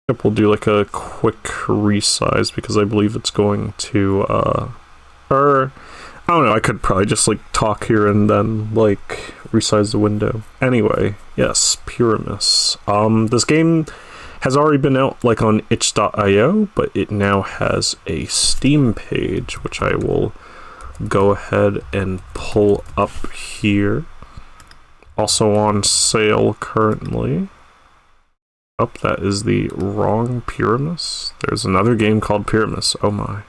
Yep, we'll do like a quick resize because I believe it's going to, or I don't know, I could probably just like talk here and then like resize the window. Anyway, yes, Pyramis. This game has already been out like on itch.io, but it now has a Steam page, which I will go ahead and pull up here. Also on sale currently. Oh, that is the wrong Pyramis. There's another game called Pyramis. Oh my.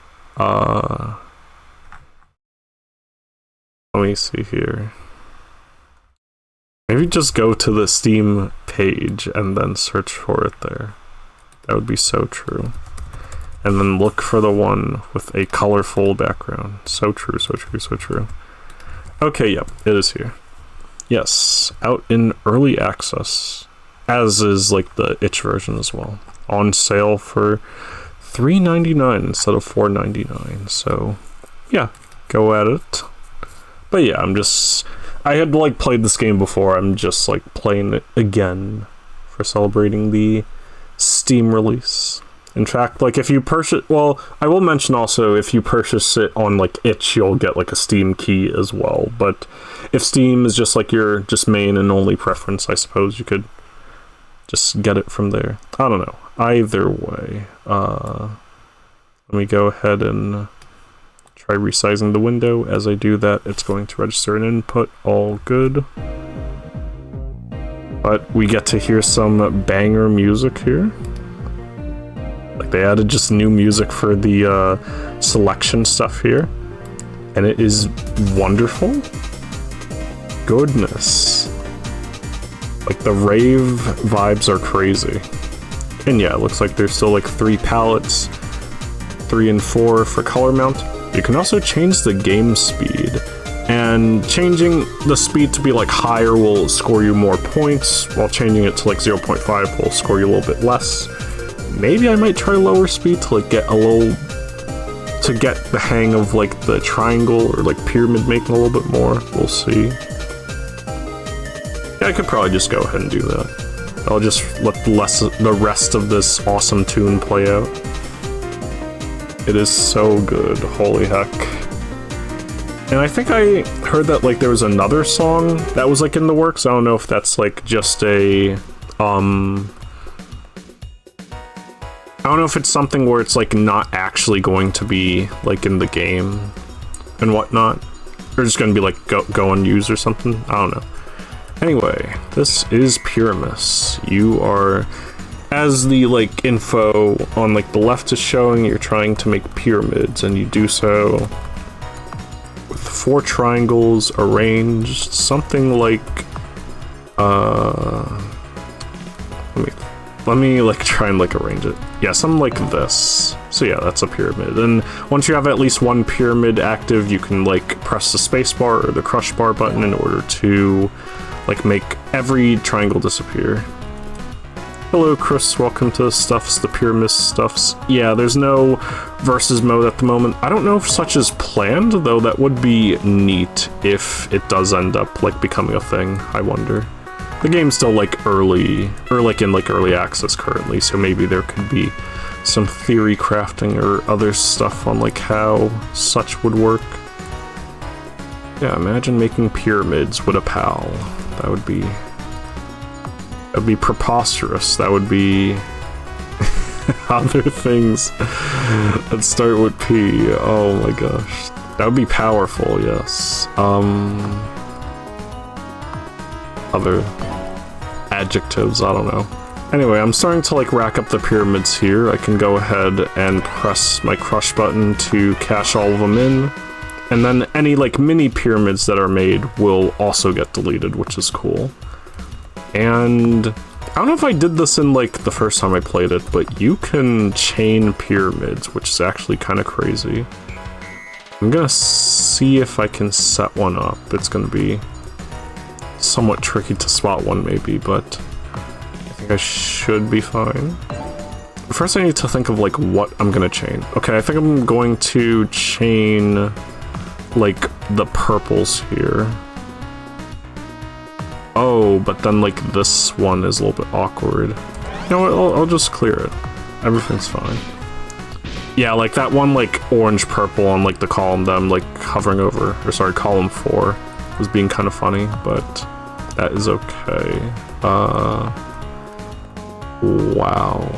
Let me see here. Maybe just go to the Steam page and then search for it there. That would be so true. And then look for the one with a colorful background. So true, so true, so true. Okay, yep, it is here. Yes, out in early access. As is like the itch version as well. On sale for $3.99 instead of $4.99. So yeah, go at it. But yeah, I had like played this game before. I'm just like playing it again for celebrating the Steam release. In fact, like if you purchase, well, I will mention also if you purchase it on like itch, you'll get like a Steam key as well. But if Steam is just like your just main and only preference, I suppose you could just get it from there. I don't know. Either way, let me go ahead and try resizing the window. As I do that, it's going to register an input. All good. But we get to hear some banger music here. Like they added just new music for the selection stuff here. And it is wonderful. Goodness. Like the rave vibes are crazy. And yeah, it looks like there's still like 3 palettes, 3 and 4 for color mount. You can also change the game speed, and changing the speed to be like higher will score you more points, while changing it to like 0.5 will score you a little bit less. Maybe I might try lower speed to like get the hang of like the triangle or like pyramid making a little bit more. We'll see. Yeah, I could probably just go ahead and do that. I'll just let the rest of this awesome tune play out. It is so good, holy heck. And I think I heard that like there was another song that was like in the works. I don't know if that's like just a I don't know if it's something where it's like not actually going to be like in the game and whatnot. Or just gonna be like go unused or something. I don't know. Anyway, this is Pyramis. You are, as the like info on like the left is showing, you're trying to make pyramids, and you do so with 4 triangles arranged something like let me like try and like arrange it. Yeah, something like this. So yeah, that's a pyramid. And once you have at least one pyramid active, you can like press the spacebar or the crush bar button in order to like make every triangle disappear. Hello Chris, welcome to the Pyramis Stuffs. Yeah, there's no versus mode at the moment. I don't know if such is planned, though that would be neat if it does end up like becoming a thing, I wonder. The game's still like early, or like in like early access currently, so maybe there could be some theory crafting or other stuff on like how such would work. Yeah, imagine making pyramids with a PAL. That would be preposterous. That would be other things that start with P. Oh my gosh. That would be powerful, yes. Other adjectives, I don't know. Anyway, I'm starting to like rack up the pyramids here. I can go ahead and press my crush button to cache all of them in. And then any like mini pyramids that are made will also get deleted, which is cool. And I don't know if I did this in like the first time I played it, but you can chain pyramids, which is actually kind of crazy. I'm gonna see if I can set one up. It's gonna be somewhat tricky to spot one maybe, but I think I should be fine. First I need to think of like what I'm gonna chain. Okay, I think I'm going to chain like the purples here. Oh, but then like this one is a little bit awkward. You know what, I'll just clear it. Everything's fine. Yeah, like that one, like, orange-purple on, like, the column that I'm, like, hovering over, or sorry, column 4, was being kind of funny, but that is okay. Wow.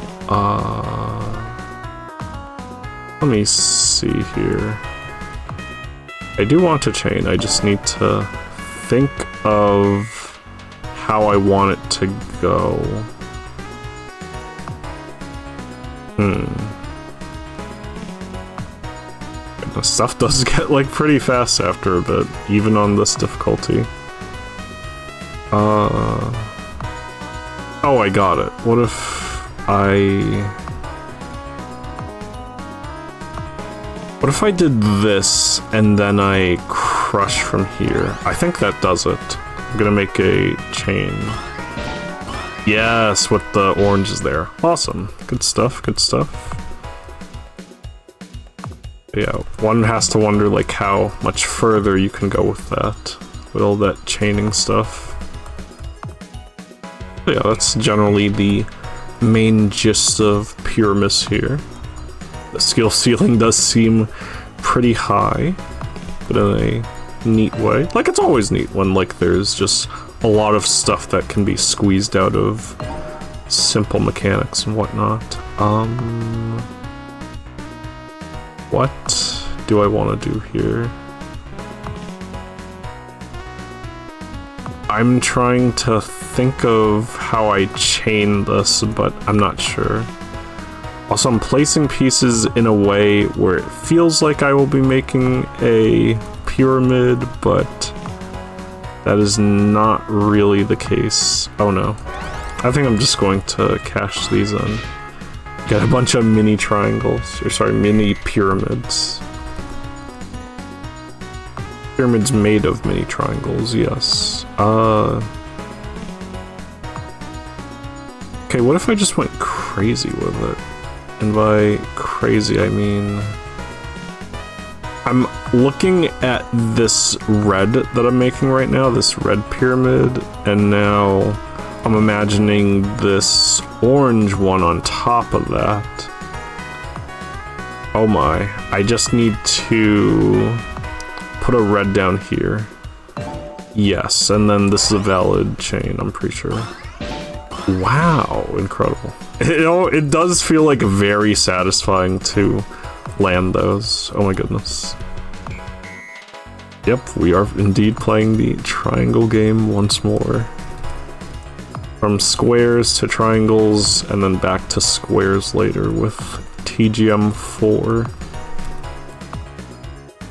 Let me see here. I do want to chain, I just need to think of how I want it to go. The stuff does get, like, pretty fast after a bit, even on this difficulty. Oh, I got it. What if I did this, and then I crush from here? I think that does it. I'm gonna make a chain. Yes, with the oranges there. Awesome. Good stuff, good stuff. Yeah, one has to wonder, like, how much further you can go with that. With all that chaining stuff. But yeah, that's generally the main gist of Pyramis here. The skill ceiling does seem pretty high, but in a neat way. Like, it's always neat when, like, there's just a lot of stuff that can be squeezed out of simple mechanics and whatnot. What do I want to do here? I'm trying to think of how I chain this, but I'm not sure. Also, I'm placing pieces in a way where it feels like I will be making a pyramid, but that is not really the case. Oh no. I think I'm just going to cache these in. Got a bunch of mini triangles, or sorry, mini pyramids. Pyramids made of mini triangles, yes. Okay, what if I just went crazy with it? And by crazy, I mean... I'm looking at this red that I'm making right now, this red pyramid, and now I'm imagining this orange one on top of that. Oh my, I just need to put a red down here. Yes, and then this is a valid chain, I'm pretty sure. Wow, incredible. You know, it does feel like very satisfying to land those. Oh my goodness. Yep, we are indeed playing the triangle game once more. From squares to triangles, and then back to squares later with TGM4.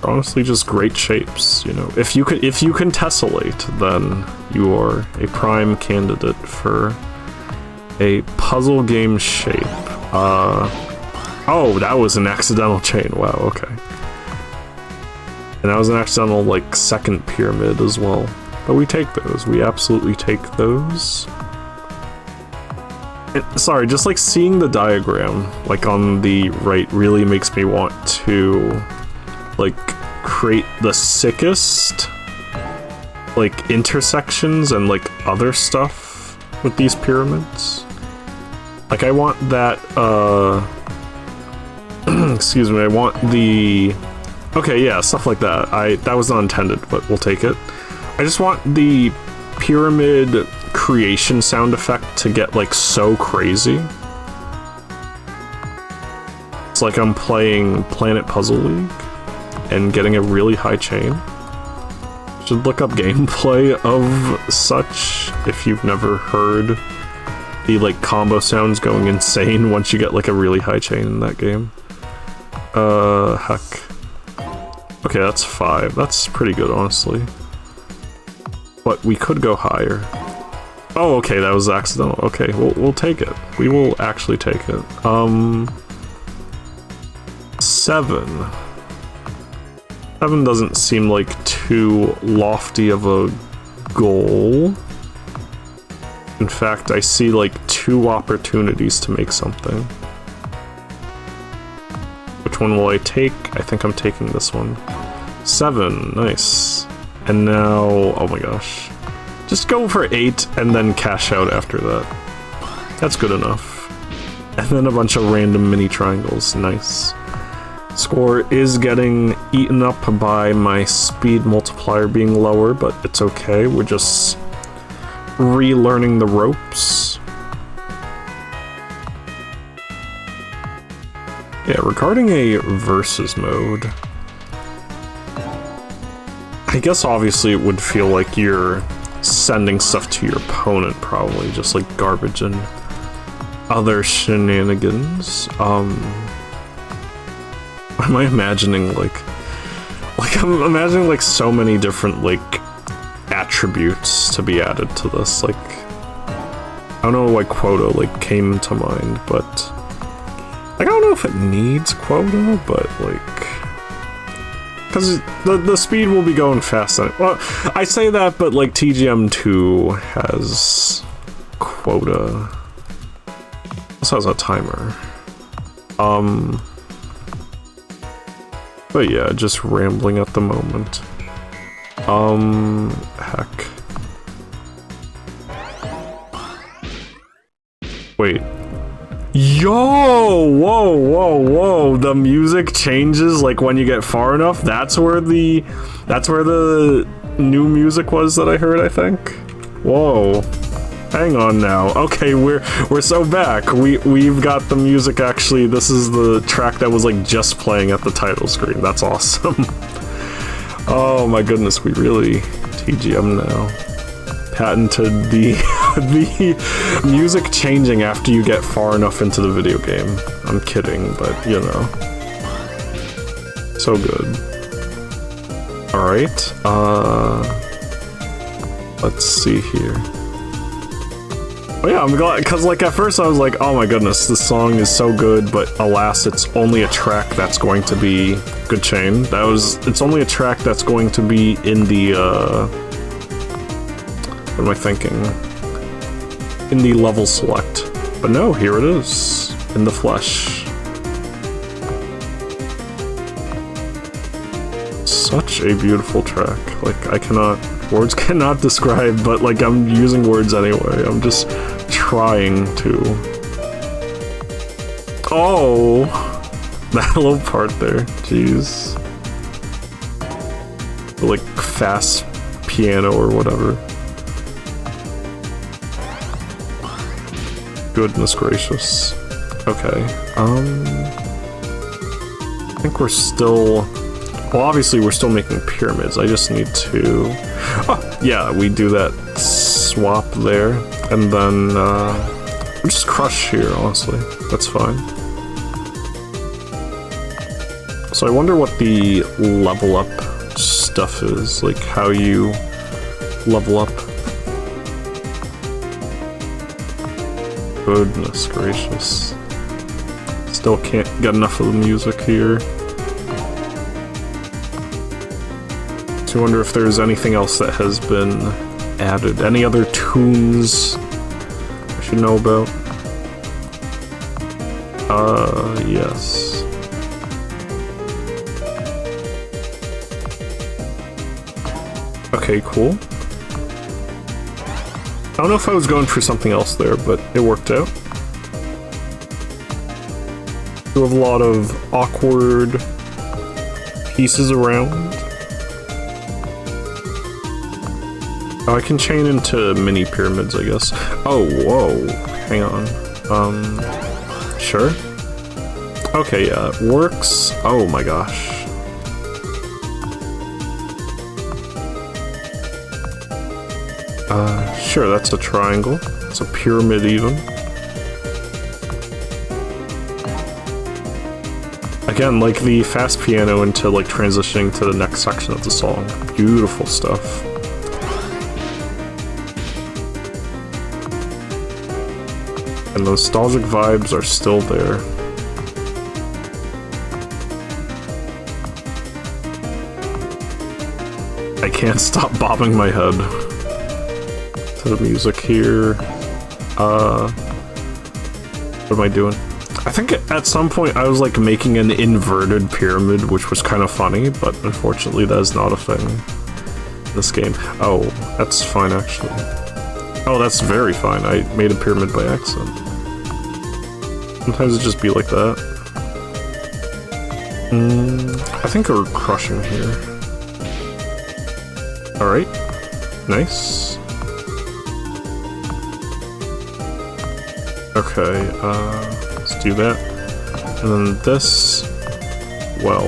Honestly, just great shapes, you know. If you can tessellate, then you are a prime candidate for a puzzle game shape. Oh, that was an accidental chain. Wow, okay. And that was an accidental, like, second pyramid as well. But we take those. We absolutely take those. And, sorry, just, like, seeing the diagram, like, on the right really makes me want to, like, create the sickest, like, intersections and, like, other stuff with these pyramids. Like, I want that, excuse me, I want the... Okay, yeah, stuff like that. That was not intended, but we'll take it. I just want the pyramid creation sound effect to get, like, so crazy. It's like I'm playing Planet Puzzle League and getting a really high chain. Should look up gameplay of such if you've never heard the, like, combo sounds going insane once you get, like, a really high chain in that game. Heck. Okay, that's 5. That's pretty good, honestly. But we could go higher. Oh, okay, that was accidental. Okay, we'll take it. We will actually take it. 7. 7 doesn't seem like too lofty of a goal. In fact, I see, like, 2 opportunities to make something. Which one will I take? I think I'm taking this one. 7, nice. And now, oh my gosh. Just go for 8 and then cash out after that. That's good enough. And then a bunch of random mini triangles. Nice. Score is getting eaten up by my speed multiplier being lower, but it's okay. We're just relearning the ropes. Yeah, regarding a versus mode, I guess obviously it would feel like you're sending stuff to your opponent, probably, just like garbage and other shenanigans. Am I imagining like I'm imagining like so many different like attributes to be added to this. Like, I don't know why quota like came to mind, but like, I don't know if it needs quota, but like, because the speed will be going fast. Well, I say that, but like TGM2 has quota. This has a timer. But yeah, just rambling at the moment. Heck. Wait. Yo! Whoa! The music changes like when you get far enough. That's where the new music was that I heard, I think. Whoa. Hang on now. Okay, we're so back. We've got the music actually. This is the track that was like just playing at the title screen. That's awesome. Oh my goodness, we really TGM now. Patented the music changing after you get far enough into the video game. I'm kidding, but you know. So good. Alright, let's see here. Oh yeah, I'm glad, because like at first I was like, oh my goodness, this song is so good, but alas, it's only a track that's going to be good chain. It's only a track that's going to be in the what am I thinking? In the level select. But no, here it is. In the flesh. Such a beautiful track. Like, words cannot describe, but like I'm using words anyway. I'm just trying to. Oh! That little part there. Jeez. Like, fast piano or whatever. Goodness gracious. Okay, I think we're still... Well, obviously we're still making pyramids. I just need to... Oh, yeah, we do that swap there, and then, we'll just crush here, honestly. That's fine. So I wonder what the level up stuff is, like how you level up. Goodness gracious. Still can't get enough of the music here. So I wonder if there's anything else that has been added. Any other tunes I should know about? Yes. Okay, cool. I don't know if I was going for something else there, but it worked out. You have a lot of awkward pieces around. Oh, I can chain into mini pyramids, I guess. Oh, whoa. Hang on. Sure. Okay, yeah, it works. Oh my gosh. Sure, that's a triangle. It's a pyramid even. Again, like the fast piano into like transitioning to the next section of the song. Beautiful stuff. And the nostalgic vibes are still there. I can't stop bobbing my head to the music here. What am I doing? I think at some point I was like making an inverted pyramid, which was kind of funny, but unfortunately that is not a thing in this game. Oh, that's fine actually. Oh, that's very fine. I made a pyramid by accident. Sometimes it just be like that. I think we're crushing here. Alright. Nice. Okay, let's do that. And then this... Well.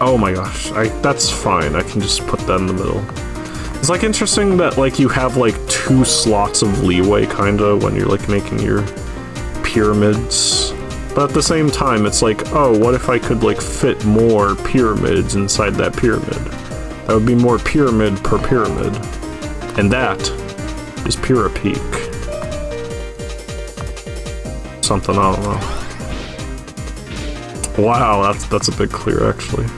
Oh my gosh, that's fine. I can just put that in the middle. It's like interesting that like you have like 2 slots of leeway kinda when you're like making your pyramids. But at the same time, it's like, oh, what if I could like fit more pyramids inside that pyramid? That would be more pyramid per pyramid. And that is Pyra Peak. Something, I don't know. Wow, that's a big clear actually.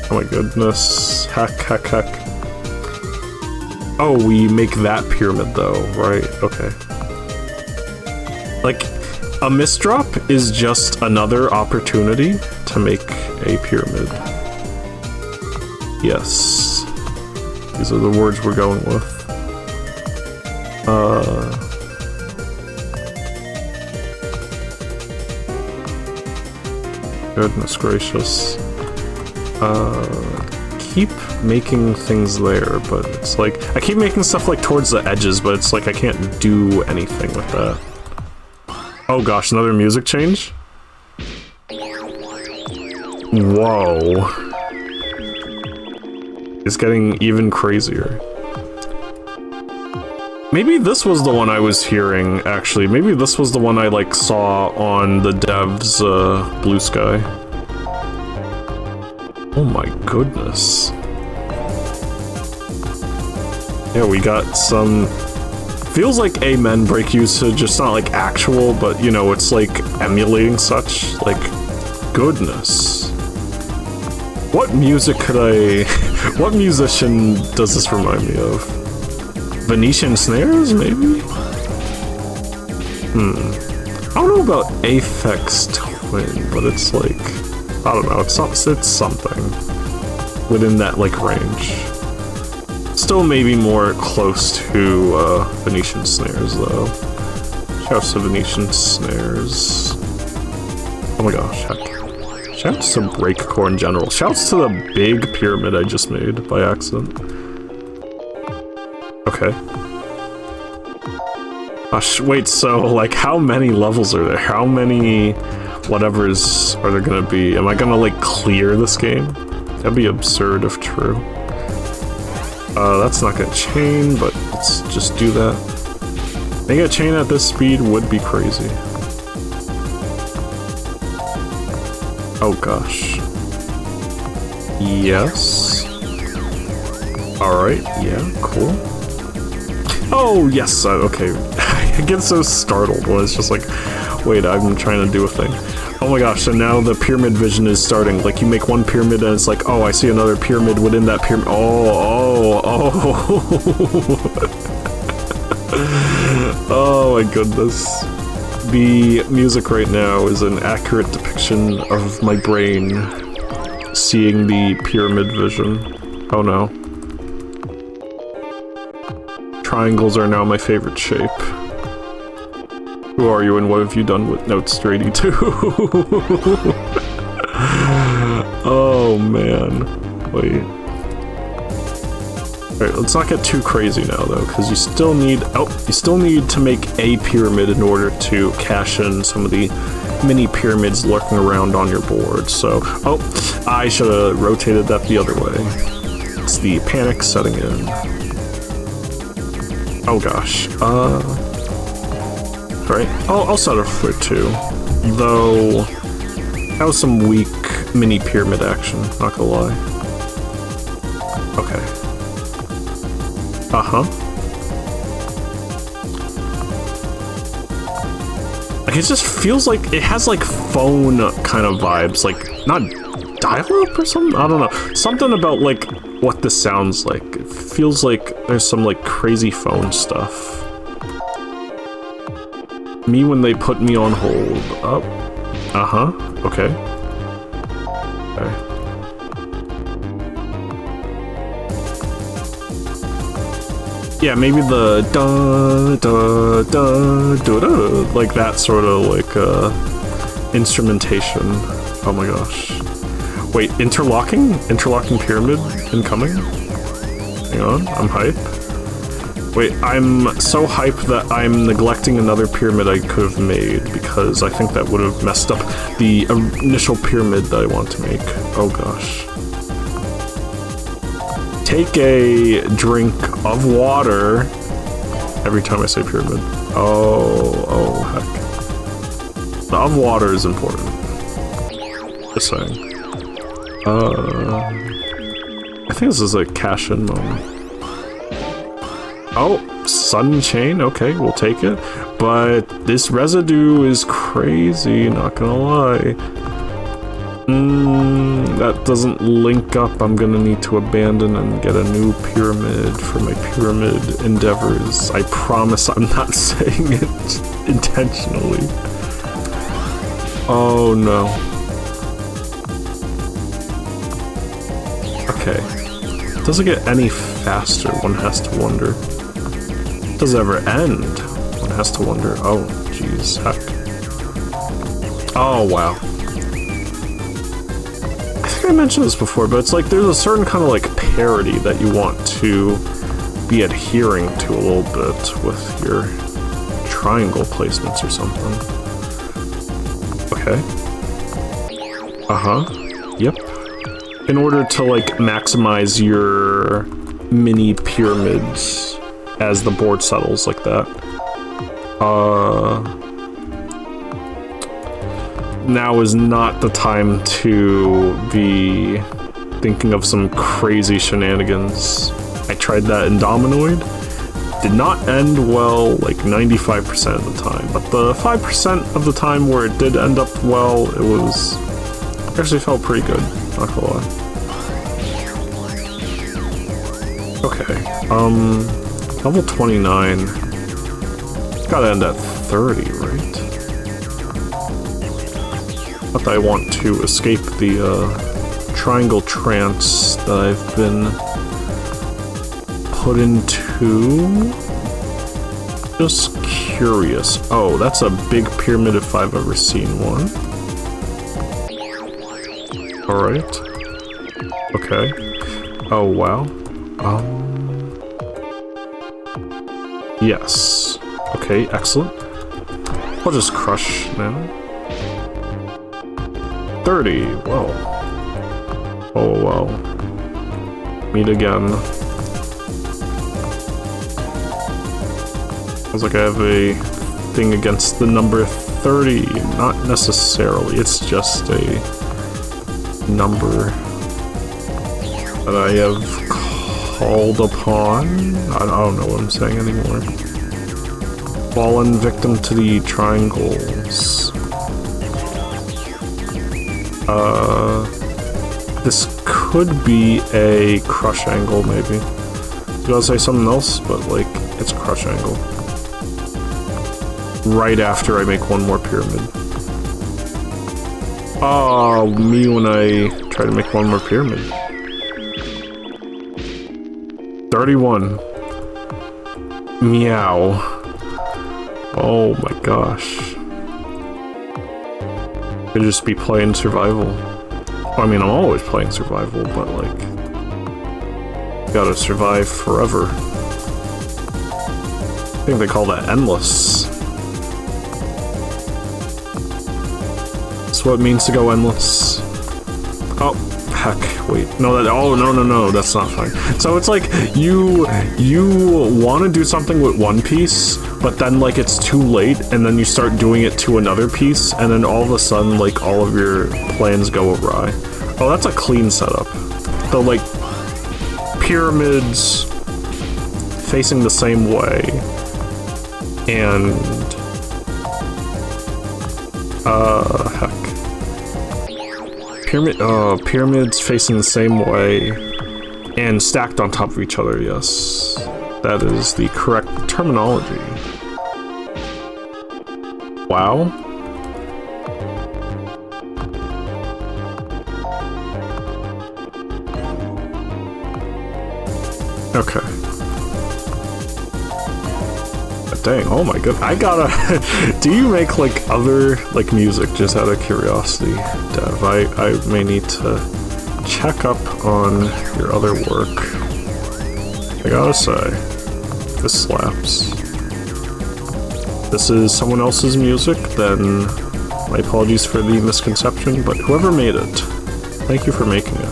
Oh my goodness. Heck. Oh, we make that pyramid though, right? Okay. Like, a misdrop is just another opportunity to make a pyramid. Yes. These are the words we're going with. Goodness gracious. Keep making things there, but it's like... I keep making stuff like towards the edges, but it's like I can't do anything with that. Oh gosh, another music change? Whoa. It's getting even crazier. Maybe this was the one I was hearing, actually. Maybe this was the one I, like, saw on the dev's, Blue Sky. Oh my goodness. Yeah, we got some... Feels like Amen break usage, it's not, like, actual, but, you know, it's, like, emulating such. Like, goodness. What music could I... What musician does this remind me of? Venetian snares, maybe? I don't know about Aphex Twin, but it's like... I don't know, it's something. Within that, like, range. Still maybe more close to, Venetian snares, though. Shouts to Venetian snares. Oh my gosh, heck. Shouts to breakcore in general. Shouts to the big pyramid I just made by accident. Okay. Wait, so, like, how many levels are there? How many whatevers are there gonna be? Am I gonna, like, clear this game? That'd be absurd if true. That's not gonna chain, but let's just do that. Making a chain at this speed would be crazy. Oh gosh. Yes. Alright, yeah, cool. Oh, yes, okay. I get so startled when it's just like, wait, I'm trying to do a thing. Oh my gosh, so now the pyramid vision is starting. Like, you make one pyramid and it's like, oh, I see another pyramid within that pyramid. Oh. Oh my goodness. The music right now is an accurate depiction of my brain seeing the pyramid vision. Oh no. Triangles are now my favorite shape. Who are you and what have you done with Notes 82? Oh man. Wait. Alright, let's not get too crazy now though, because you still need to make a pyramid in order to cash in some of the mini pyramids lurking around on your board. So, oh, I should have rotated that the other way. It's the panic setting in. Oh gosh, alright, I'll set it for 2. Though, that was some weak mini pyramid action, not gonna lie. Okay. Like, it just feels like, it has like phone kind of vibes, like, not dial-up or something? I don't know. Something about like what this sounds like. It feels like there's some like crazy phone stuff. Me when they put me on hold. Oh. Uh-huh. Okay. Okay. Yeah, maybe the da da da da da, like that sort of like instrumentation. Oh my gosh. Wait, interlocking? Interlocking pyramid incoming? Hang on, I'm hype. Wait, I'm so hype that I'm neglecting another pyramid I could have made because I think that would have messed up the initial pyramid that I want to make. Oh gosh. Take a drink of water every time I say pyramid. Oh heck. The of water is important. Just saying. I think this is a cash-in moment. Oh, sun chain. Okay, we'll take it. But this residue is crazy, not gonna lie. That doesn't link up. I'm gonna need to abandon and get a new pyramid for my pyramid endeavors. I promise I'm not saying it intentionally. Oh no. Okay. Does it get any faster? One has to wonder. Does it ever end? One has to wonder. Oh, jeez, heck. Oh, wow. I think I mentioned this before, but it's like there's a certain kind of like parity that you want to be adhering to a little bit with your triangle placements or something. Okay. Uh-huh. Yep. In order to like maximize your mini pyramids as the board settles like that. Now is not the time to be thinking of some crazy shenanigans. I tried that in Dominoid. Did not end well like 95% of the time, but the 5% of the time where it did end up well, it actually felt pretty good, not gonna lie. Okay, level 29. It's gotta end at 30, right? Not that I want to escape the triangle trance that I've been put into. Just curious. Oh, that's a big pyramid if I've ever seen one. Alright. Okay. Oh, wow. Yes. Okay, excellent. I'll just crush now. 30. Whoa. Oh, wow. Meet again. Sounds like I have a thing against the number 30. Not necessarily. It's just a number that I have called upon. I don't know what I'm saying anymore. Fallen victim to the triangles. This could be a crush angle, maybe. Did I say something else? But, like, it's a crush angle. Right after I make one more pyramid. Oh, me when I try to make one more pyramid. 31. Meow. Oh my gosh. Could just be playing survival. Well, I mean, I'm always playing survival, but like, gotta survive forever. I think they call that endless. That's what it means to go endless. Oh, heck, wait. No, no, that's not fine. So it's like, you want to do something with one piece, but then like it's too late, and then you start doing it to another piece, and then all of a sudden like all of your plans go awry. Oh, that's a clean setup. The like pyramids facing the same way, and heck. Pyramids facing the same way and stacked on top of each other, yes. That is the correct terminology. Wow. Okay. Dang, oh my god, I gotta... Do you make, like, other, like, music, just out of curiosity, Dev? I may need to check up on your other work. I gotta say, this slaps. This is someone else's music, then my apologies for the misconception, but whoever made it, thank you for making it.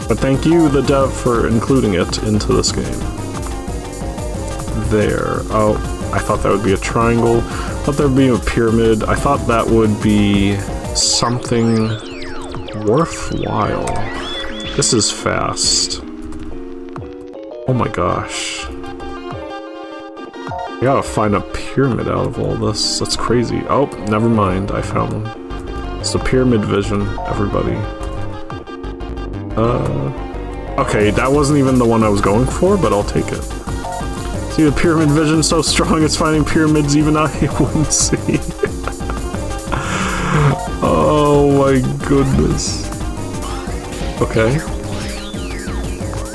But thank you, the dev, for including it into this game. There. Oh, I thought that would be a triangle. I thought there would be a pyramid. I thought that would be something worthwhile. This is fast. Oh my gosh. I gotta find a pyramid out of all this. That's crazy. Oh, never mind. I found one. It's the pyramid vision, everybody. Okay, that wasn't even the one I was going for, but I'll take it. See, the pyramid vision's so strong, it's finding pyramids even I wouldn't see. Oh my goodness. Okay.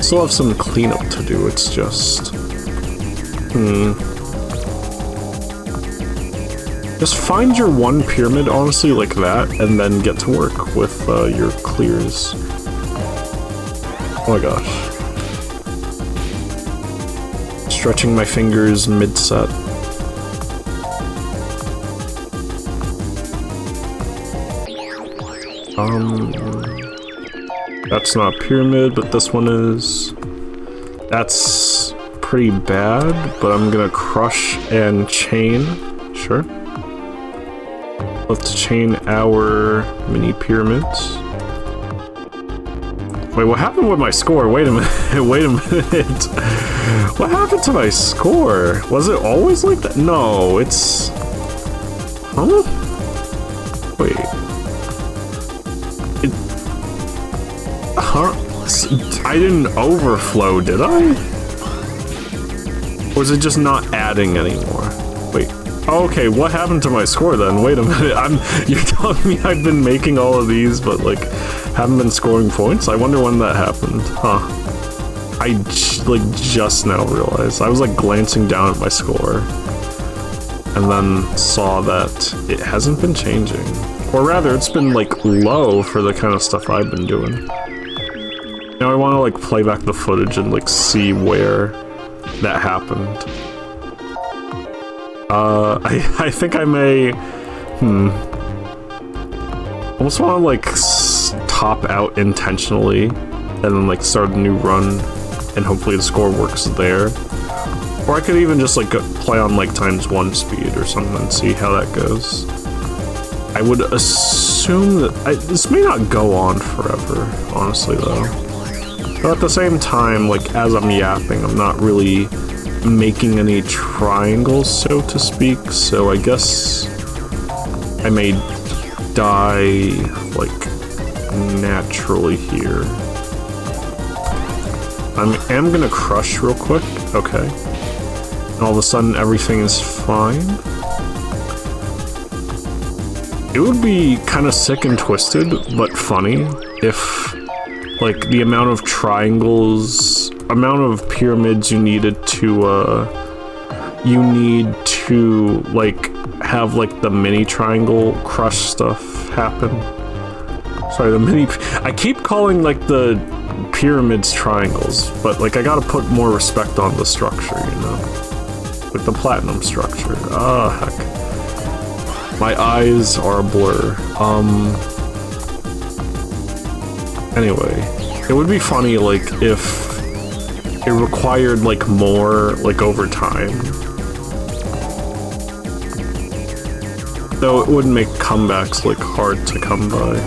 Still have some cleanup to do, it's just... Just find your one pyramid, honestly, like that, and then get to work with your clears. Oh my gosh. Stretching my fingers mid-set. That's not a pyramid, but this one is. That's pretty bad, but I'm gonna crush and chain. Sure. Let's chain our mini pyramids. Wait, what happened with my score? Wait a minute, wait a minute. What happened to my score? Was it always like that? No, it's... Huh? Wait. Huh? I didn't overflow, did I? Or is it just not adding anymore? Wait. Okay, what happened to my score then? Wait a minute, you're telling me I've been making all of these, but like, haven't been scoring points? I wonder when that happened. Huh. I just now realized. I was like glancing down at my score and then saw that it hasn't been changing. Or rather, it's been like low for the kind of stuff I've been doing. Now I want to like play back the footage and like see where that happened. I think I may, almost want to like top out intentionally and then like start a new run and hopefully the score works there. Or I could even just like play on like ×1 speed or something and see how that goes. I would assume that this may not go on forever, honestly though. But at the same time, like as I'm yapping, I'm not really making any triangles, so to speak, so I guess I may die like naturally here. I am gonna crush real quick, okay. And all of a sudden everything is fine. It would be kind of sick and twisted, but funny, if like the amount of triangles, amount of pyramids you needed to, you need to like have like the mini triangle crush stuff happen. Sorry, the mini, I keep calling like the pyramids triangles, but like I gotta put more respect on the structure, you know? Like the platinum structure. Ah, heck. My eyes are a blur. Anyway, it would be funny like if it required like more like over time. Though it would make comebacks like hard to come by.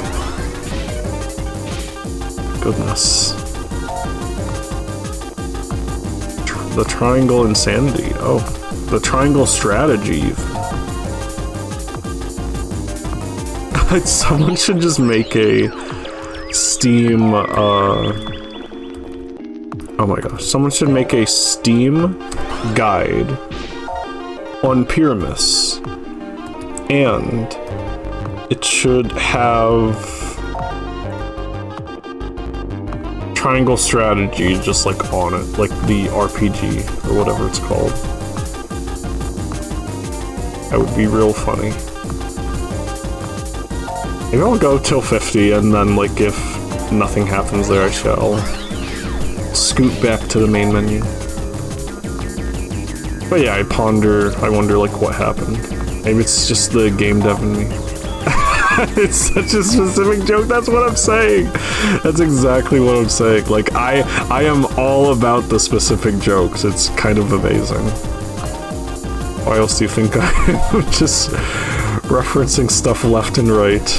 Goodness. The triangle insanity. Oh, the triangle strategy. Someone should just make a Steam, oh my gosh, someone should make a Steam guide on Pyramis, and it should have triangle strategy just like on it, like the RPG or whatever it's called. That would be real funny. Maybe I'll go till 50 and then like if nothing happens there I shall scoot back to the main menu. But yeah, I wonder like what happened. Maybe it's just the game dev in me. It's such a specific joke, that's what I'm saying! That's exactly what I'm saying. Like, I am all about the specific jokes, it's kind of amazing. Why else do you think I'm just referencing stuff left and right?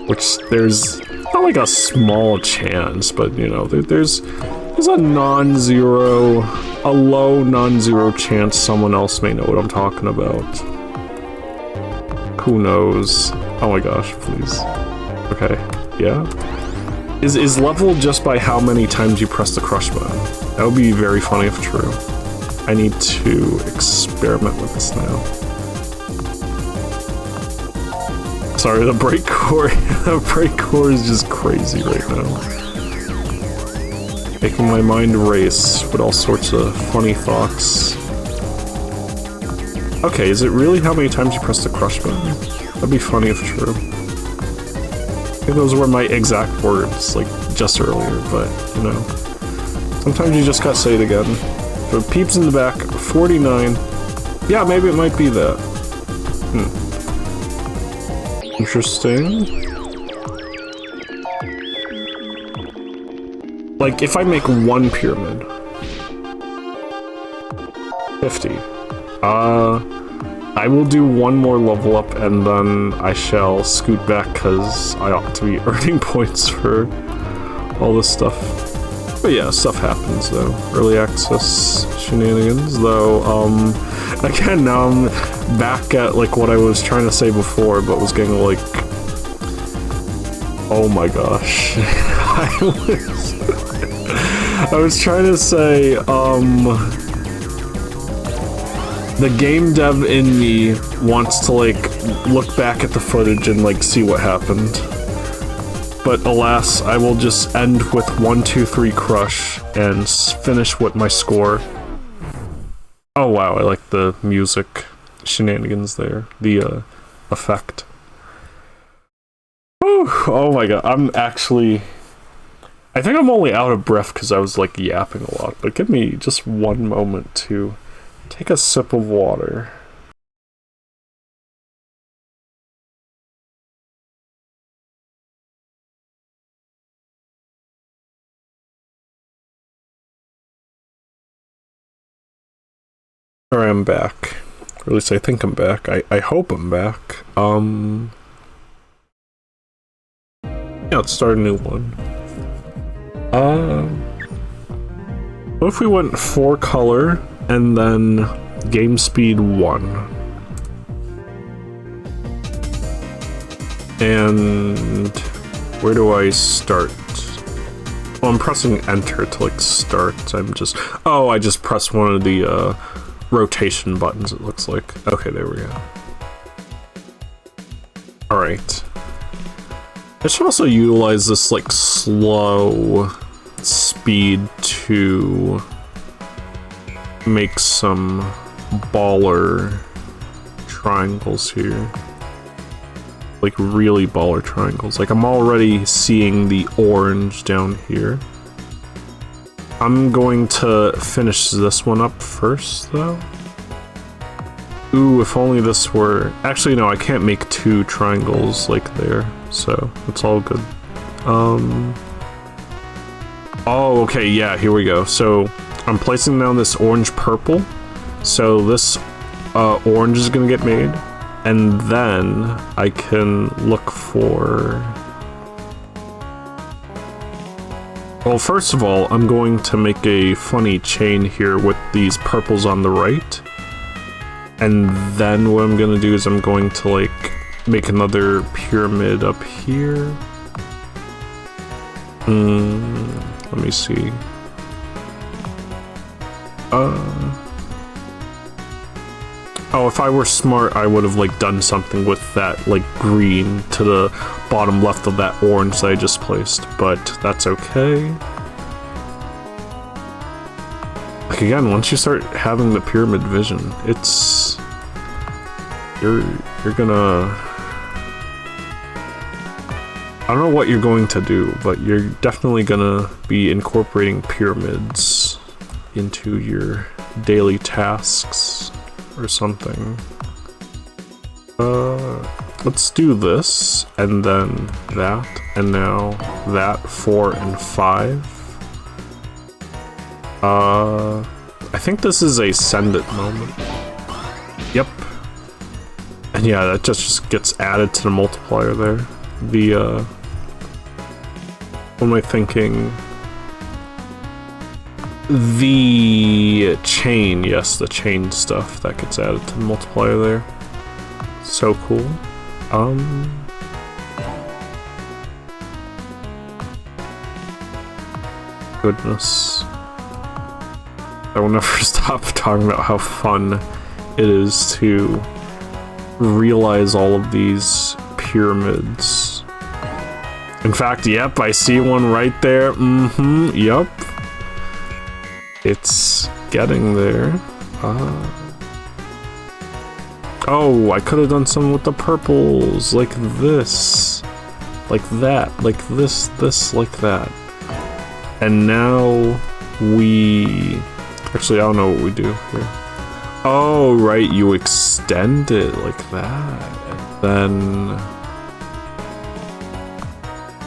Which there's not like a small chance, but you know, there's a non-zero, a low non-zero chance someone else may know what I'm talking about. Who knows? Oh my gosh, please. Okay, yeah? Is level just by how many times you press the crush button? That would be very funny if true. I need to experiment with this now. Sorry, the breakcore, the breakcore is just crazy right now. Making my mind race with all sorts of funny thoughts. Okay, is it really how many times you press the crush button? That'd be funny if true. I think those were my exact words, like, just earlier, but, you know. Sometimes you just gotta say it again. For peeps in the back, 49. Yeah, maybe it might be that. Interesting. Like, if I make one pyramid... 50. I will do one more level up and then I shall scoot back because I ought to be earning points for all this stuff. But yeah, stuff happens though. Early access shenanigans though, again, now I'm back at like what I was trying to say before, but was getting like... Oh my gosh. I was trying to say, the game dev in me wants to, like, look back at the footage and, like, see what happened. But alas, I will just end with 1, 2, 3 crush and finish with my score. Oh wow, I like the music shenanigans there. The, effect. Whew, oh my god, I'm actually... I think I'm only out of breath because I was, like, yapping a lot, but give me just one moment to... take a sip of water. Alright, I'm back. Or at least I think I'm back. I hope I'm back. Yeah, let's start a new one. What if we went 4 color and then game speed 1? And where do I start? Well, I'm pressing enter to like start. I'm just... Oh, I just pressed one of the rotation buttons, it looks like. Okay, there we go. Alright. I should also utilize this like slow speed to make some baller triangles here. Like really baller triangles. Like I'm already seeing the orange down here. I'm going to finish this one up first though. Ooh, if only this were... Actually no, I can't make 2 triangles like there, so it's all good. Oh, okay, yeah, here we go. So I'm placing down this orange purple. So this orange is gonna get made. And then I can look for... Well, first of all, I'm going to make a funny chain here with these purples on the right. And then what I'm gonna do is I'm going to, like, make another pyramid up here. Let me see. Oh, if I were smart, I would have, like, done something with that, like, green to the bottom left of that orange that I just placed, but that's okay. Like, again, once you start having the pyramid vision, it's... You're gonna... I don't know what you're going to do, but you're definitely gonna be incorporating pyramids into your daily tasks or something. Let's do this, and then that, and now that, 4 and 5. I think this is a send it moment. Yep. And yeah, that just gets added to the multiplier there. What am I thinking? The chain, yes, the chain stuff that gets added to the multiplier there. So cool. Goodness. I will never stop talking about how fun it is to realize all of these pyramids. In fact, yep, I see one right there. Yep. It's getting there. Oh, I could have done some with the purples, like this, like that, like this, like that. And now we... Actually, I don't know what we do here. Oh, right, you extend it like that, and then...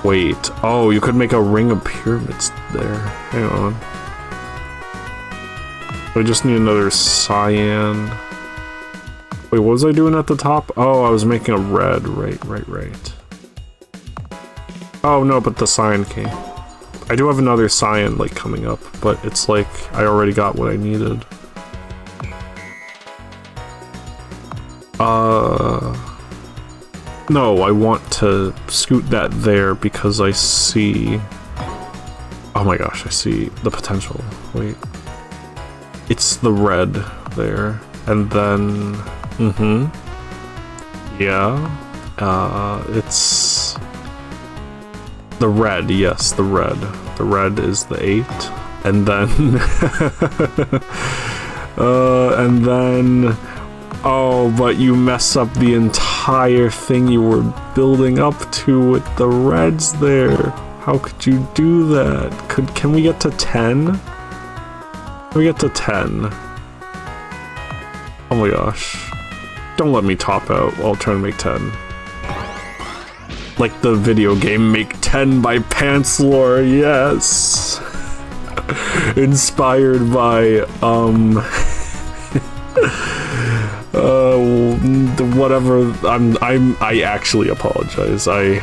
Wait, oh, you could make a ring of pyramids there. Hang on. I just need another cyan. Wait, what was I doing at the top? Oh, I was making a red. Right. Oh, no, but the cyan came. I do have another cyan, like, coming up, but it's like I already got what I needed. No, I want to scoot that there because I see... Oh my gosh, I see the potential. Wait. It's the red there. And then... Yeah. It's... The red, yes, the red. The red is the 8. And then... and then... Oh, but you mess up the entire thing you were building up to with the reds there. How could you do that? Can we get to 10? Can we get to 10? Oh my gosh. Don't let me top out while trying to make 10. Like the video game Make 10 by Pantslore, yes! Inspired by, whatever. I actually apologize. I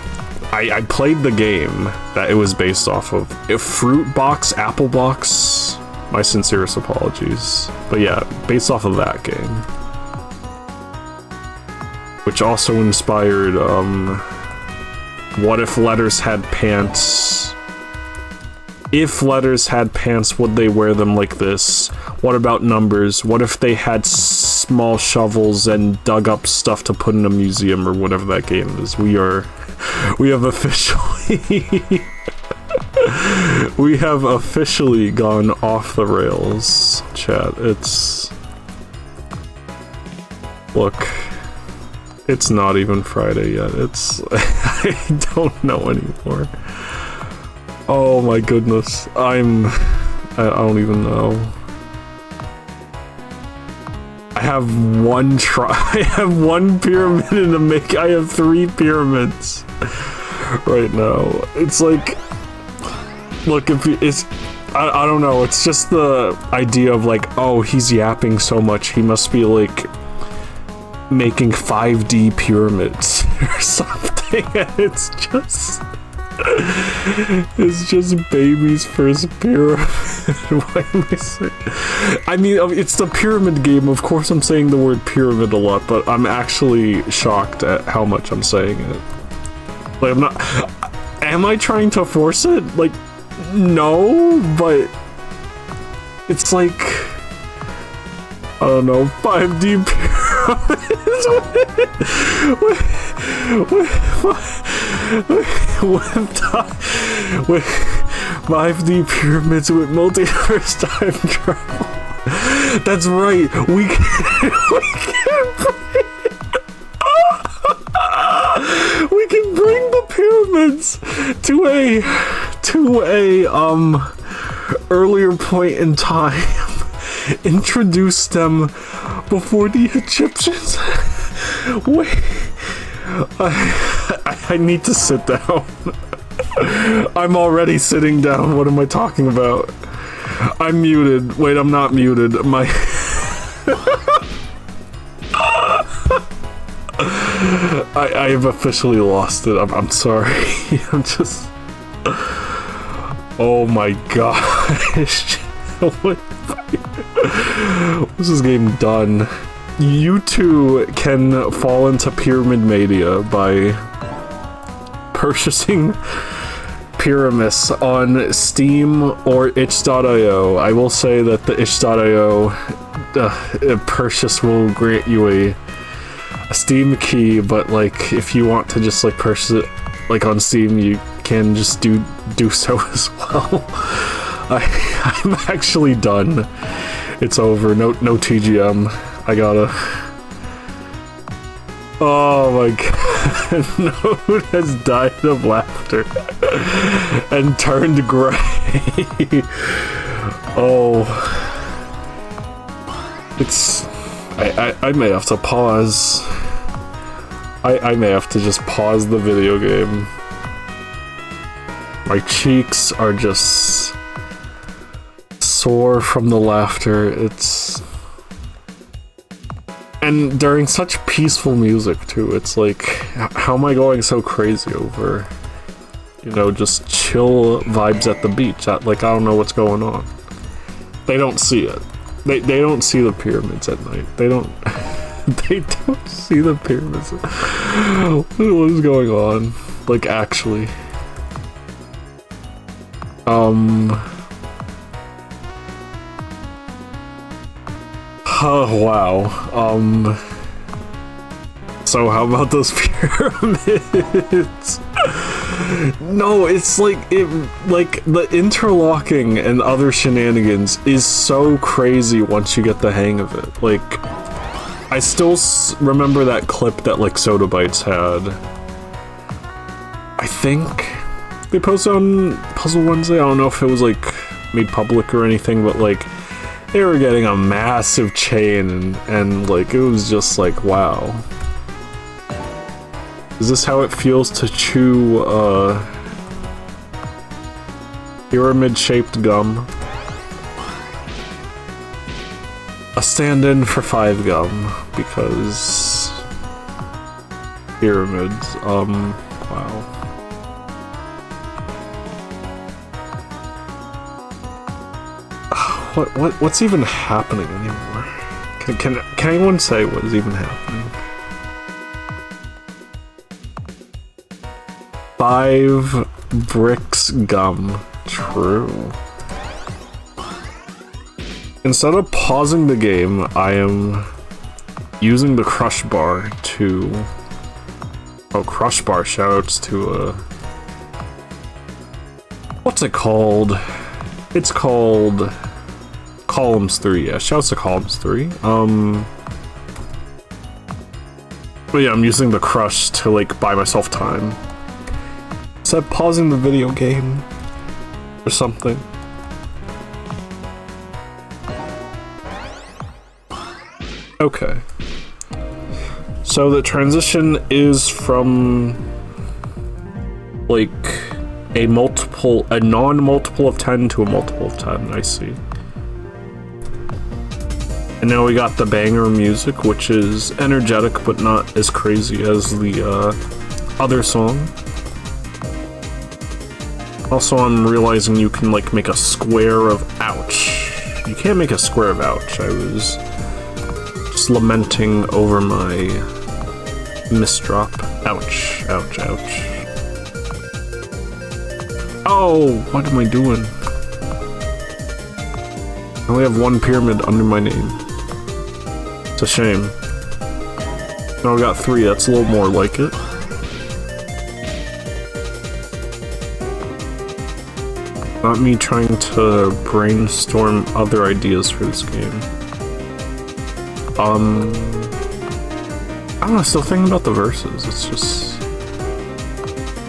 played the game that it was based off of. Fruit Box, Apple Box. My sincerest apologies. But yeah, based off of that game. Which also inspired, what if letters had pants? If letters had pants, would they wear them like this? What about numbers? What if they had small shovels and dug up stuff to put in a museum or whatever that game is? We have officially gone off the rails, chat. Look, it's not even Friday yet. I don't know anymore. Oh my goodness. I don't even know. I have one I have one pyramid in the make. I have 3 pyramids right now. It's like, look, I don't know. It's just the idea of like, oh, he's yapping so much. He must be like making 5D pyramids or something. And it's just baby's first pyramid. Why am I saying? I mean, it's the pyramid game. Of course I'm saying the word pyramid a lot, but I'm actually shocked at how much I'm saying it. Like, I'm not... Am I trying to force it? Like, no, but... It's like... I don't know, 5D pyramid. pyramids with 5D pyramids with multiverse time travel. That's right. We can bring the pyramids to a earlier point in time. Introduce them before the Egyptians. Wait, I need to sit down. I'm already sitting down. What am I talking about? I'm muted. Wait, I'm not muted. My I have officially lost it. I'm sorry. I'm just. Oh my gosh. What? What's this game done? You too can fall into pyramid mania by purchasing Pyramis on Steam or itch.io. I will say that the itch.io purchase will grant you a Steam key, but like if you want to just like purchase it like on Steam, you can just do so as well. I'm actually done. It's over. No TGM. I gotta. Oh my god. Node has died of laughter and turned gray. Oh. It's. I may have to pause. I may have to just pause the video game. My cheeks are just sore from the laughter. It's... And during such peaceful music, too. It's like, how am I going so crazy over, you know, just chill vibes at the beach? Like, I don't know what's going on. They don't see it. They don't see the pyramids at night. They don't... They don't see the pyramids. What is going on? Like, actually. Oh, wow. So how about those pyramids? No, it's like, the interlocking and other shenanigans is so crazy once you get the hang of it. Like, I still remember that clip that, like, Soda Bites had. I think they posted on Puzzle Wednesday. I don't know if it was, like, made public or anything, but, like, they were getting a massive chain, and like, it was just like, wow. Is this how it feels to chew, pyramid-shaped gum? A stand-in for 5 gum, because... pyramids, wow. What's even happening anymore? Can anyone say what is even happening? 5 bricks gum. True. Instead of pausing the game, I am using the crush bar to... Oh, crush bar shoutouts to, what's it called? It's called... Columns 3, yeah, shouts to Columns 3. But yeah, I'm using the crush to, like, buy myself time. Instead of pausing the video game or something. Okay. So the transition is from, like, a non-multiple of 10 to a multiple of 10, I see. And now we got the banger music, which is energetic but not as crazy as the other song. Also, I'm realizing you can, like, make a square of ouch. You can't make a square of ouch. I was just lamenting over my misdrop. Ouch, ouch, ouch. Oh, what am I doing? I only have 1 pyramid under my name. It's a shame. Oh, I got 3. That's a little more like it. Not me trying to brainstorm other ideas for this game. I don't know, still thinking about the verses. It's just...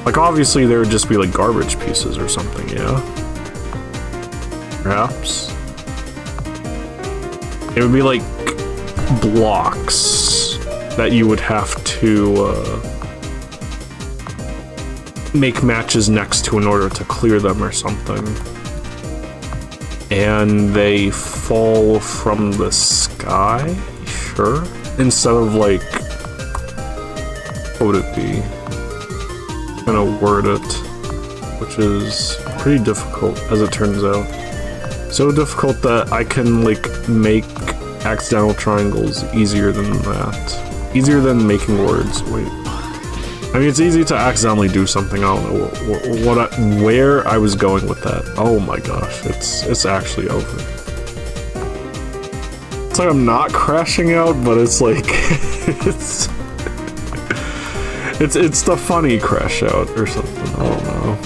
like, obviously there would just be, like, garbage pieces or something, yeah? Perhaps? It would be, like, blocks that you would have to, make matches next to in order to clear them or something. And they fall from the sky? Sure. Instead of, like... what would it be? I'm gonna word it. Which is pretty difficult, as it turns out. So difficult that I can, like, make accidental triangles easier than that. Easier than making words. Wait. I mean, it's easy to accidentally do something. I don't know where I was going with that. Oh my gosh, it's actually over. It's like I'm not crashing out, but it's like it's the funny crash out or something. I don't know.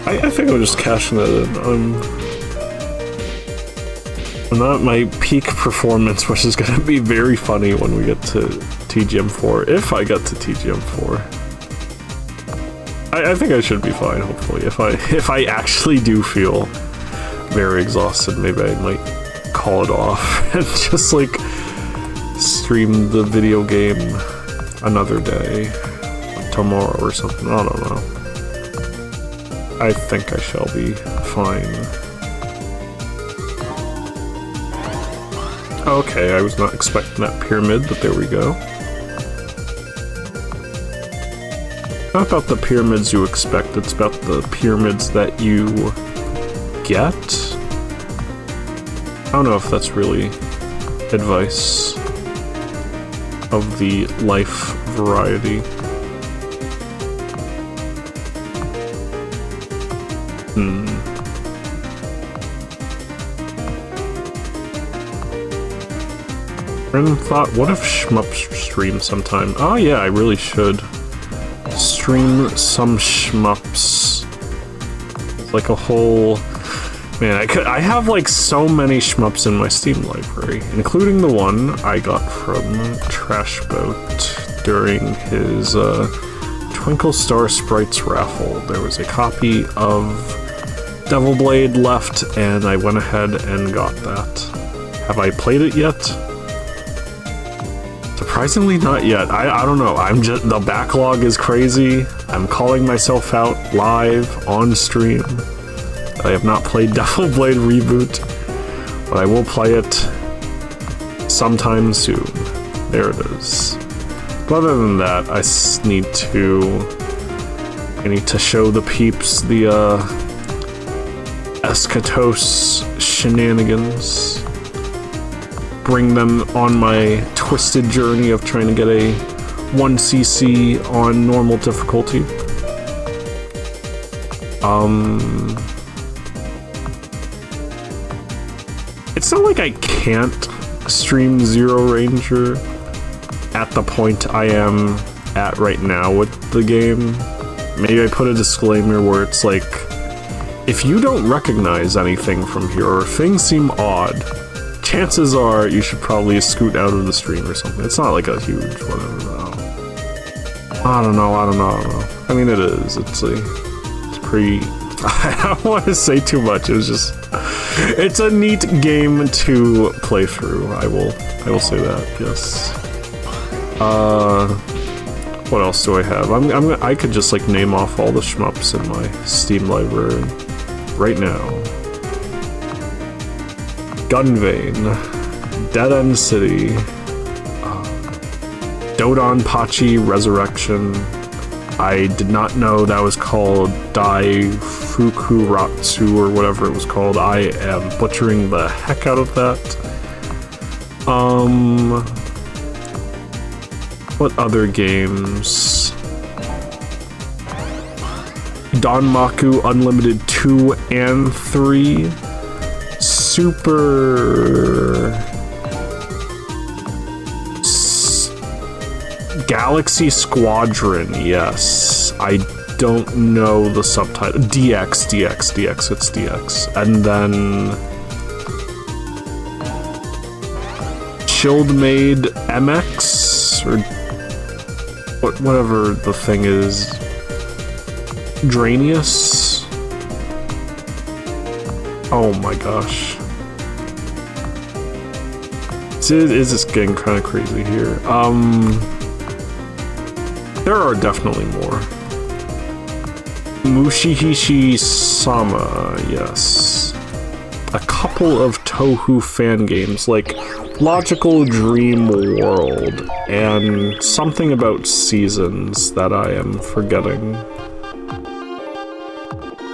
I think I'm just cashing it in. I'm not at my peak performance, which is gonna be very funny when we get to TGM4, if I get to TGM4. I think I should be fine, hopefully. If I actually do feel very exhausted, maybe I might call it off and just, like, stream the video game another day, tomorrow or something. I don't know. I think I shall be fine. Okay, I was not expecting that pyramid, but there we go. Not about the pyramids you expect, it's about the pyramids that you get. I don't know if that's really advice of the life variety. Random thought, what if Shmup streams sometime? Oh yeah, I really should. Stream some Shmups. It's like a whole... man, I have like so many Shmups in my Steam library, including the one I got from Trashboat during his Twinkle Star Sprites raffle. There was a copy of Devil Blade left, and I went ahead and got that. Have I played it yet? Surprisingly not yet. I don't know. The backlog is crazy. I'm calling myself out live on stream. I have not played Devil Blade Reboot, but I will play it sometime soon. There it is. But other than that, I need to show the peeps the Eschatos shenanigans. Bring them on my twisted journey of trying to get a 1cc on normal difficulty. It's not like I can't stream Zero Ranger at the point I am at right now with the game. Maybe I put a disclaimer where it's like, if you don't recognize anything from here or things seem odd, chances are you should probably scoot out of the stream or something. It's not like a huge whatever though. I don't know. I mean, it is. It's pretty... I don't want to say too much. It's a neat game to play through. I will say that. Yes. What else do I have? I could just like name off all the shmups in my Steam library right now. Gunvein, Dead End City, Dodon Pachi Resurrection. I did not know that was called Daifukuratsu or whatever it was called. I am butchering the heck out of that. What other games? Danmaku Unlimited 2 and 3. Super Galaxy Squadron, yes. I don't know the subtitle. DX, it's DX. And then Shield Maid MX, or whatever the thing is. Dranius. Oh my gosh. Is this getting kind of crazy here? There are definitely more. Mushihishi-sama, yes. A couple of Touhou fan games, like Logical Dream World, and something about Seasons that I am forgetting.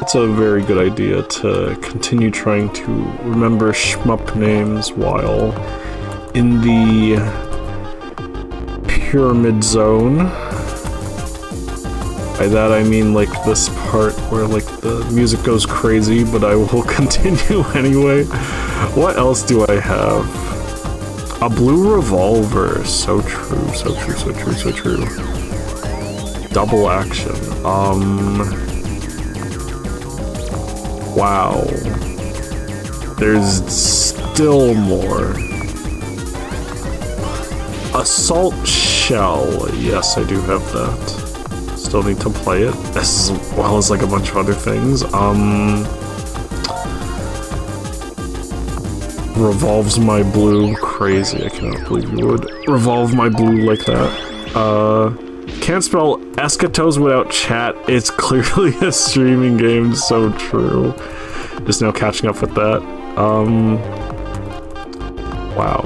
It's a very good idea to continue trying to remember shmup names while in the Pyramid Zone. By that I mean like this part where like the music goes crazy, but I will continue anyway. What else do I have? A blue revolver. So true, so true, so true, so true. Double action. Wow. There's still more. Assault Shell. Yes, I do have that. Still need to play it, as well as like a bunch of other things. Revolves My Blue. Crazy, I cannot believe you would revolve my blue like that. Can't spell Eschatos without chat. It's clearly a streaming game, so true. Just now catching up with that. Wow.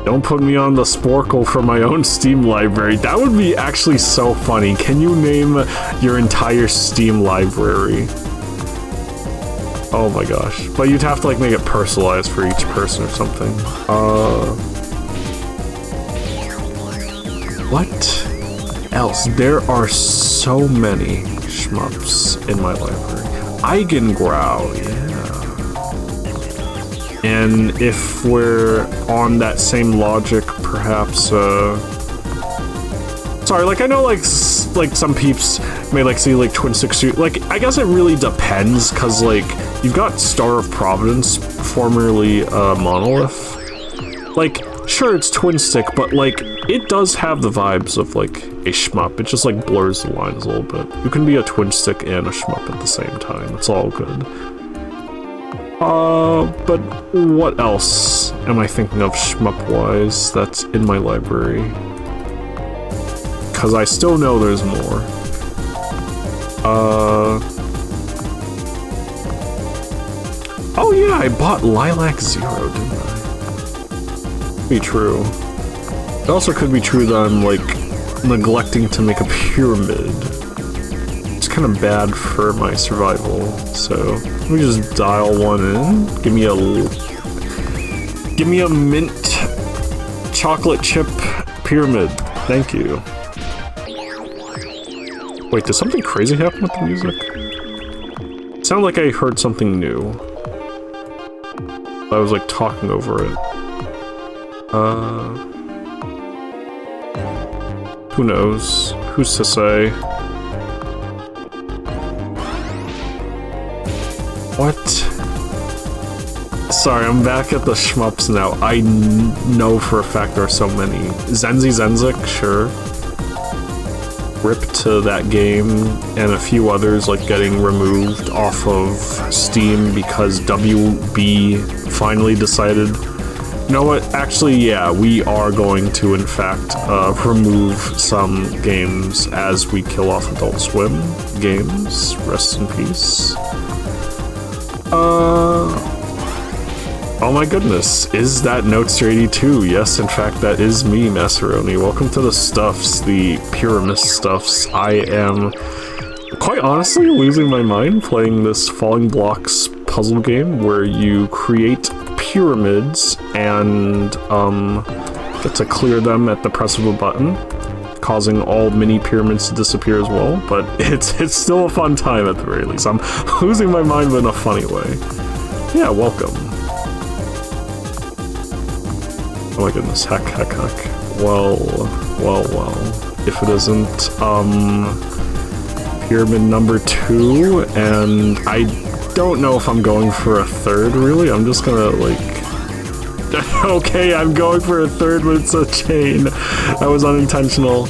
Don't put me on the Sporkle for my own Steam library. That would be actually so funny. Can you name your entire Steam library? Oh my gosh. But you'd have to like make it personalized for each person or something. What else? There are so many shmups in my library. Eigengrau, yeah. And if we're on that same logic, perhaps, sorry, like, I know, like some peeps may, like, see, like, Twin Stick Suit. Like, I guess it really depends, because, like, you've got Star of Providence, formerly, Monolith. Like, sure, it's Twin Stick, but, like, it does have the vibes of, like, a shmup. It just, like, blurs the lines a little bit. You can be a Twin Stick and a shmup at the same time. It's all good. But what else am I thinking of shmup-wise that's in my library? Because I still know there's more. Oh yeah, I bought Lilac Zero, didn't I? Be true. It also could be true that I'm, like, neglecting to make a pyramid. It's kind of bad for my survival, so let me just dial one in. Give me a mint chocolate chip pyramid. Thank you. Wait, did something crazy happen with the music? It sounded like I heard something new. I was like talking over it. Who knows? Who's to say? What? Sorry, I'm back at the shmups now. I know for a fact there are so many. Zenzi Zenzik, sure. RIP to that game, and a few others like getting removed off of Steam because WB finally decided, you know what, actually, yeah, we are going to, in fact, remove some games as we kill off Adult Swim games. Rest in peace. Oh my goodness, is that Notester82? Yes, in fact, that is me, Macaroni. Welcome to the Stuffs, the Pyramis Stuffs. I am, quite honestly, losing my mind playing this Falling Blocks puzzle game where you create pyramids and get to clear them at the press of a button. causing all mini pyramids to disappear as well, but it's still a fun time at the very least. I'm losing my mind, but in a funny way. Yeah, welcome. Oh my goodness, heck. Well. If it isn't, pyramid number 2, and I don't know if I'm going for a third, really. I'm just gonna, like... Okay, I'm going for a third, but it's a chain. That was unintentional.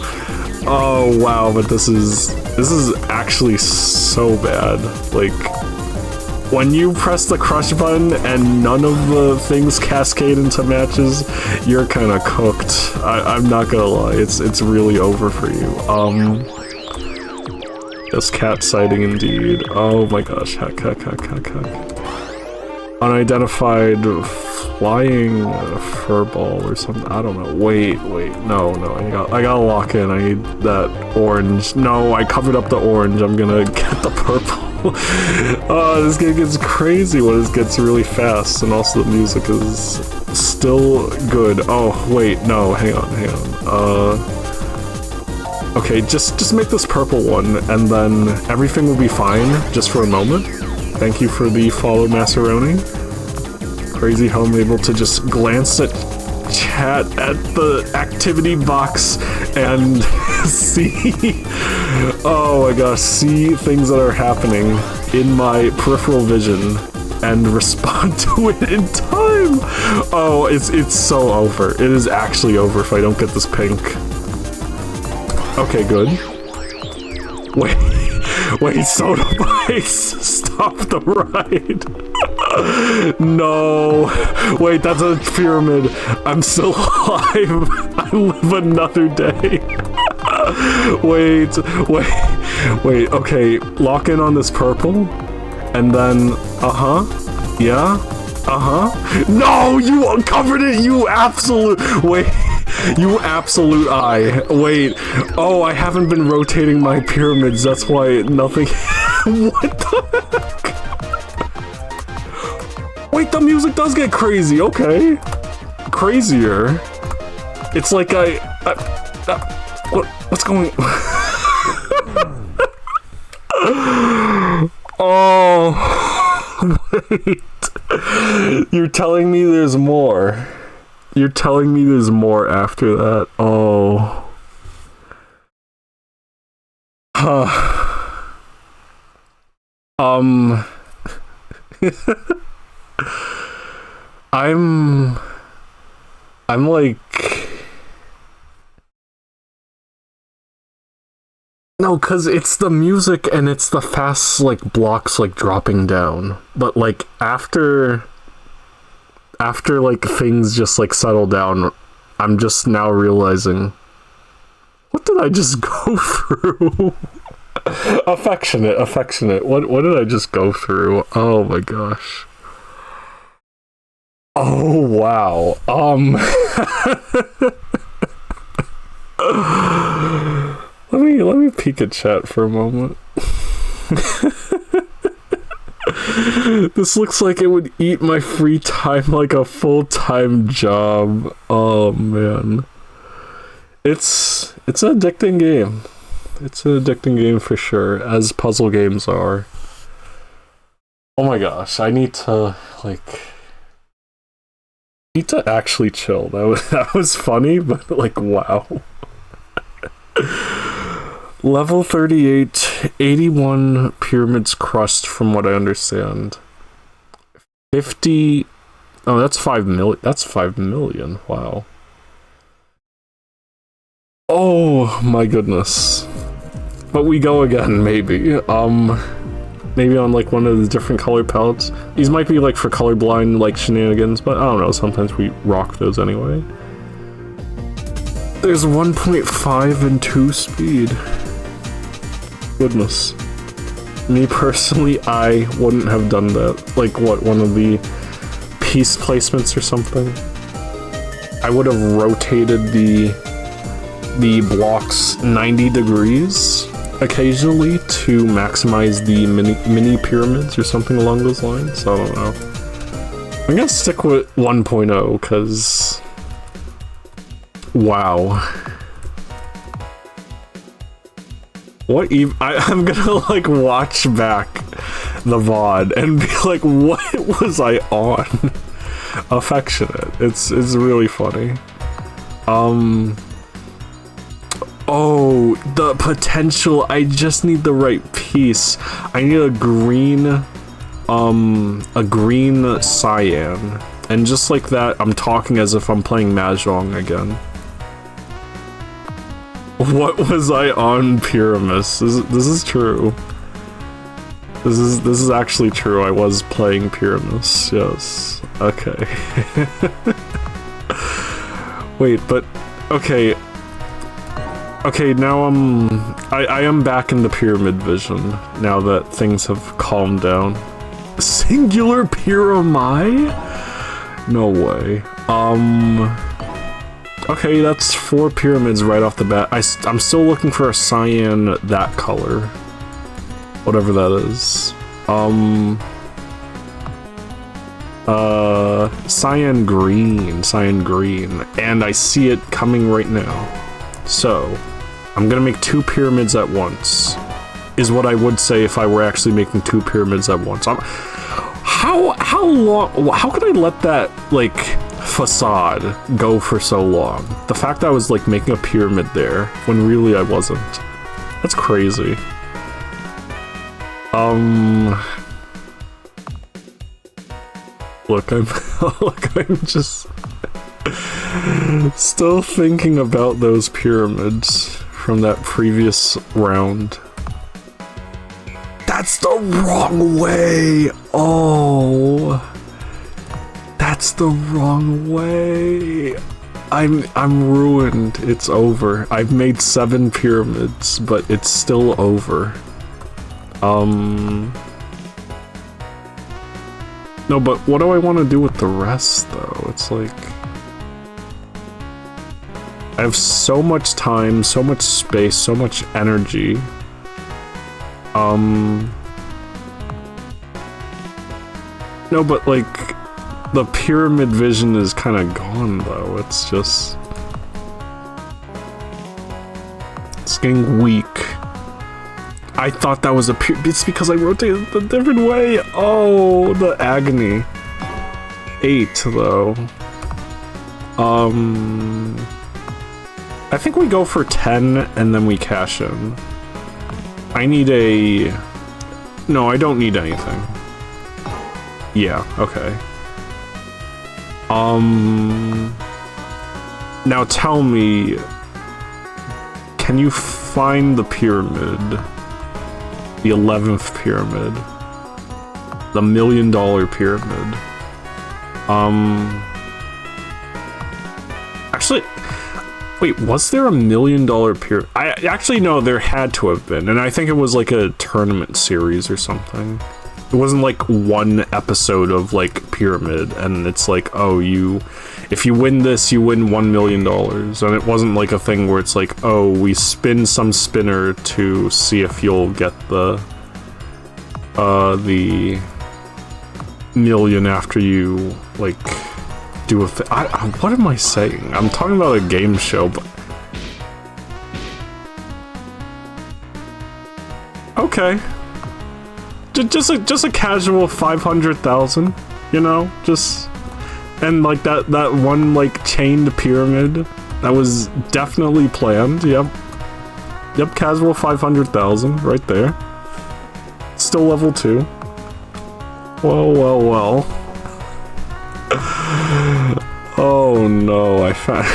Oh, wow, but this is actually so bad. Like, when you press the crush button and none of the things cascade into matches, you're kind of cooked. I'm not gonna lie, it's really over for you. This cat sighting indeed. Oh my gosh, heck. Unidentified flying furball or something. I don't know. Wait. No. I gotta lock in. I need that orange. No, I covered up the orange. I'm gonna get the purple. Oh, this game gets crazy when it gets really fast, and also the music is still good. Oh, wait, no, hang on. Okay, just make this purple one, and then everything will be fine, just for a moment. Thank you for the follow, Macaroni. Crazy how I'm able to just glance at chat at the activity box and see, oh my gosh, see things that are happening in my peripheral vision and respond to it in time. Oh, it's so over. It is actually over if I don't get this pink. Okay, good. Wait, Soda Bites, stop the ride. No, wait, that's a pyramid. I'm still alive. I live another day. Wait, okay, lock in on this purple, and then, yeah, no, you uncovered it, you absolute eye. Wait, oh, I haven't been rotating my pyramids, that's why nothing, what the heck? Wait, the music does get crazy, okay. Crazier. It's like what's going Oh, wait. You're telling me there's more. You're telling me there's more after that. Oh. I'm like... No, cause it's the music and it's the fast, like, blocks, like, dropping down. But, like, after, like, things just, like, settle down, I'm just now realizing... What did I just go through? Affectionate. What did I just go through? Oh my gosh. Oh, wow. Let me peek at chat for a moment. This looks like it would eat my free time like a full-time job. Oh man. It's an addicting game. It's an addicting game for sure, as puzzle games are. Oh my gosh, I need to actually chill. That was funny, but like, wow. Level 38, 81 pyramids crushed from what I understand. 50... Oh, that's 5 million. That's 5 million. Wow. Oh my goodness. But we go again, maybe. Maybe on like one of the different color palettes. These might be like for colorblind like shenanigans, but I don't know, sometimes we rock those anyway. There's 1.5 and 2 speed. Goodness. Me personally, I wouldn't have done that. Like what, one of the piece placements or something? I would have rotated the blocks 90 degrees occasionally to maximize the mini pyramids or something along those lines. I don't know. I'm gonna stick with 1.0 because wow. I'm gonna like watch back the VOD and be like, what was I on? Affectionate. It's really funny. Oh, the potential. I just need the right piece. I need a green cyan. And just like that, I'm talking as if I'm playing Mahjong again. What was I on Pyramis? This is true. This is actually true. I was playing Pyramis. Yes. Okay. Wait, but okay. Okay, now I am back in the pyramid vision now that things have calmed down. Singular Pyramid? No way. Okay, that's 4 pyramids right off the bat. I'm still looking for a cyan that color. Whatever that is. Cyan green. And I see it coming right now. So, I'm gonna make 2 pyramids at once. Is what I would say if I were actually making 2 pyramids at once. How could I let that, like, facade go for so long? The fact that I was, like, making a pyramid there, when really I wasn't. That's crazy. Look, I'm just still thinking about those pyramids from that previous round. That's the wrong way! Oh, that's the wrong way. I'm ruined. It's over. I've made 7 pyramids, but it's still over. No, but what do I want to do with the rest, though? It's like, I have so much time, so much space, so much energy. No, but like, the pyramid vision is kind of gone, though. It's just, it's getting weak. I thought that was a it's because I rotated the different way. Oh, the agony. 8, though. I think we go for 10 and then we cash in. I need a... No, I don't need anything. Yeah, okay. Now tell me, can you find the pyramid? The 11th pyramid. The $1 million pyramid. Actually, wait, was there a $1 million pyramid? I actually know there had to have been, and I think it was like a tournament series or something. It wasn't like one episode of like pyramid, and it's like, oh, if you win this, you win $1 million, and it wasn't like a thing where it's like, oh, we spin some spinner to see if you'll get the million after you like do a thing. What am I saying? I'm talking about a game show, but okay. Just a casual 500,000, you know, just, and like that one like chained pyramid that was definitely planned. Yep, casual 500,000 right there. Still level 2. Well. Oh no, I found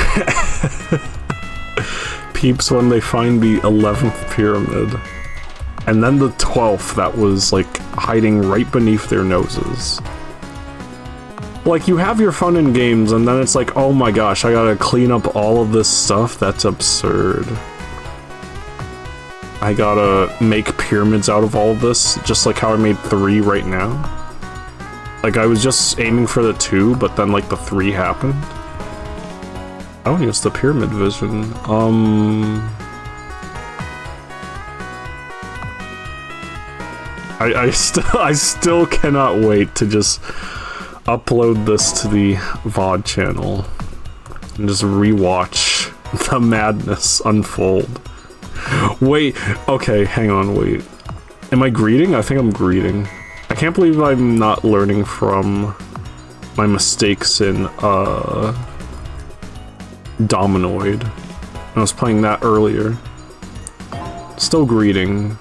peeps when they find the 11th pyramid. And then the 12th that was, like, hiding right beneath their noses. Like, you have your fun in games, and then it's like, oh my gosh, I gotta clean up all of this stuff? That's absurd. I gotta make pyramids out of all of this, just like how I made 3 right now. Like, I was just aiming for the 2, but then, like, the 3 happened. I don't use the pyramid vision. I still cannot wait to just upload this to the VOD channel and just rewatch the madness unfold. Wait, okay, hang on, wait. Am I greeting? I think I'm greeting. I can't believe I'm not learning from my mistakes in, Dominoid. I was playing that earlier. Still greeting.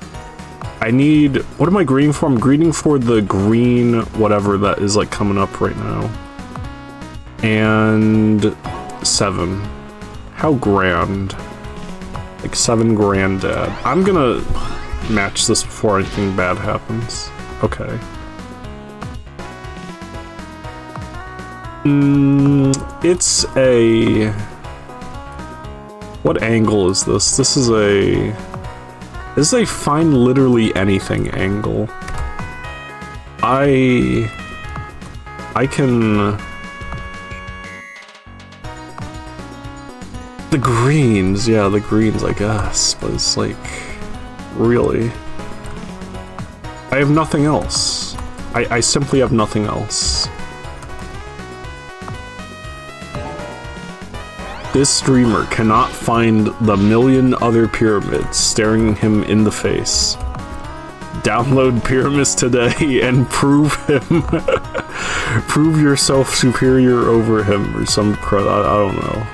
I need... What am I greeting for? I'm greeting for the green whatever that is, like, coming up right now. And... 7. How grand. Like 7 granddad. I'm gonna match this before anything bad happens. Okay. It's a... What angle is this? This is a find literally anything angle. I can... The greens, yeah, the greens, I guess, but it's like, really? I have nothing else. I simply have nothing else. This streamer cannot find the million other pyramids staring him in the face. Download Pyramis today and prove him. Prove yourself superior over him or some crud. I don't know.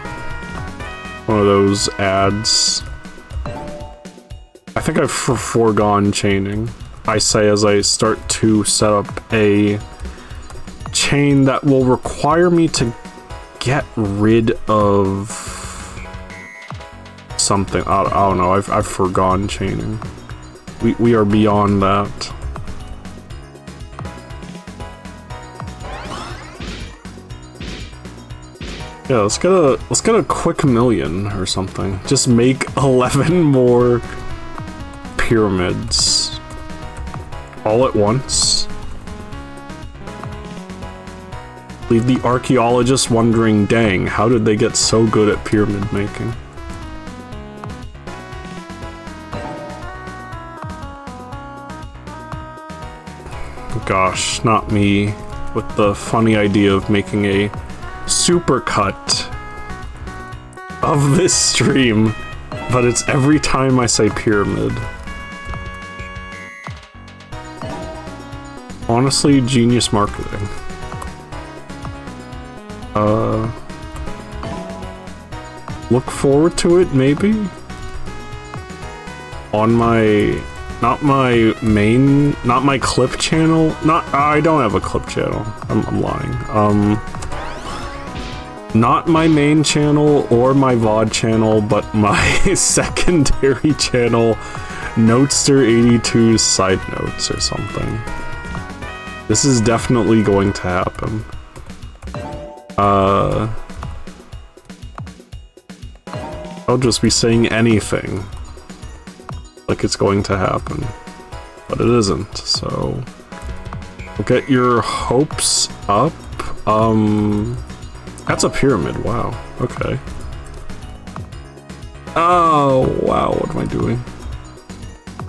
One of those ads. I think I've foregone chaining. I say as I start to set up a chain that will require me to get rid of something. I don't know. I've foregone chaining. We are beyond that. Yeah, let's get a quick million or something. Just make 11 more pyramids all at once. Leave the archaeologists wondering, dang, how did they get so good at pyramid making? Gosh, not me with the funny idea of making a supercut of this stream, but it's every time I say pyramid. Honestly, genius marketing. Look forward to it, maybe? On my... Not my main... Not my clip channel? I don't have a clip channel. I'm lying. Not my main channel or my VOD channel, but my secondary channel, Notester82's Side Notes or something. This is definitely going to happen. I'll just be saying anything like it's going to happen, but it isn't, so we'll get your hopes up. That's a pyramid, wow, okay. Oh, wow, what am I doing?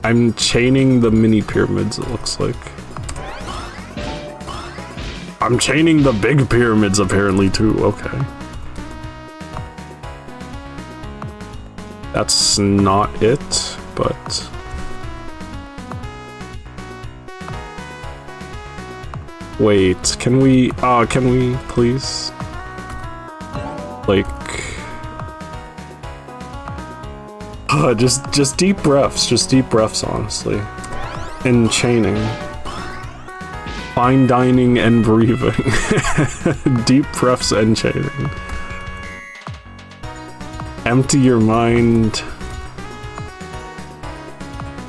I'm chaining the mini pyramids, it looks like. I'm chaining the big pyramids apparently too, okay. That's not it, but... Wait, can we please? Like... just deep breaths, honestly. And chaining. Fine dining and breathing. Deep breaths and chaining. Empty your mind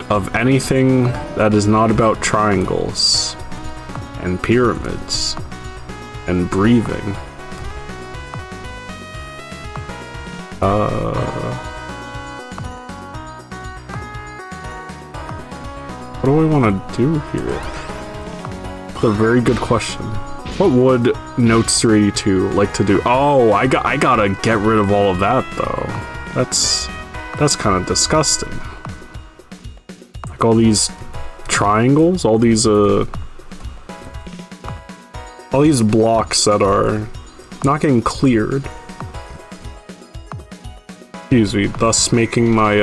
of anything that is not about triangles and pyramids and breathing. What do I want to do here? That's a very good question. What would Notester82 like to do? Oh, I gotta get rid of all of that though. That's kind of disgusting. Like all these triangles, all these blocks that are not getting cleared. Excuse me, thus making my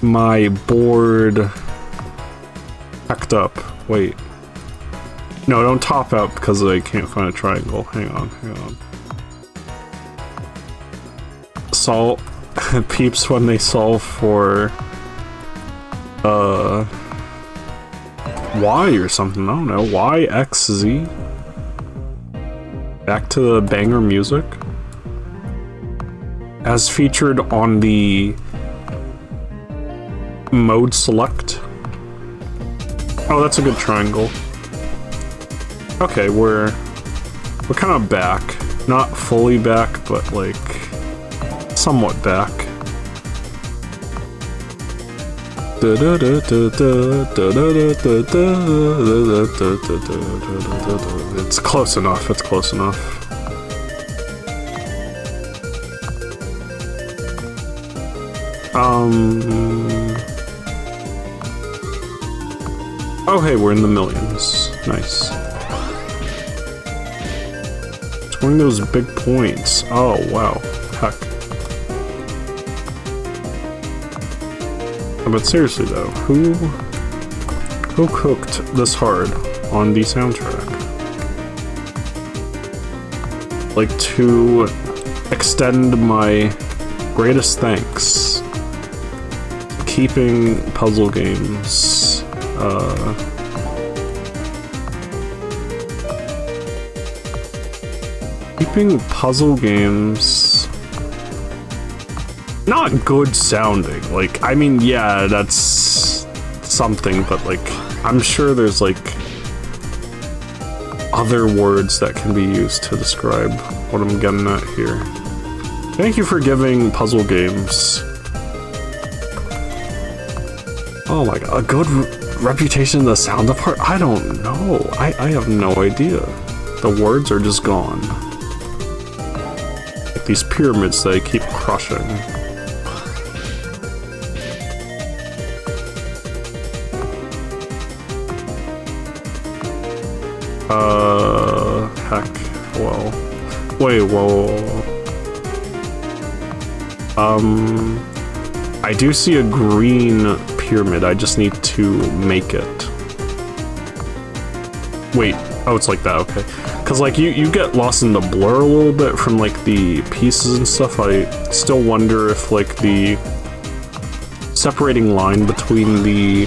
my board packed up. Wait. No, don't top out because I can't find a triangle. Hang on. Solve peeps when they solve for Y or something. I don't know. Y, X, Z. Back to the banger music. As featured on the mode select. Oh, that's a good triangle. Okay, we're kind of back. Not fully back, but like somewhat back. It's close enough. It's close enough. Oh, hey, we're in the millions. Nice. Scoring those big points. Oh, wow. Heck. But seriously, though, who cooked this hard on the soundtrack? Like, to extend my greatest thanks to keeping puzzle games not good sounding. Like, I mean, yeah, that's something, but like, I'm sure there's like other words that can be used to describe what I'm getting at here. Thank you for giving puzzle games, oh my god, a good reputation in the sound part? I don't know. I have no idea. The words are just gone. Like these pyramids that I keep crushing. Heck. Well. Wait, whoa. I do see a green pyramid. I just need to make it. Wait. Oh, it's like that. Okay. Because, like, you get lost in the blur a little bit from, like, the pieces and stuff. I still wonder if, like, the separating line between the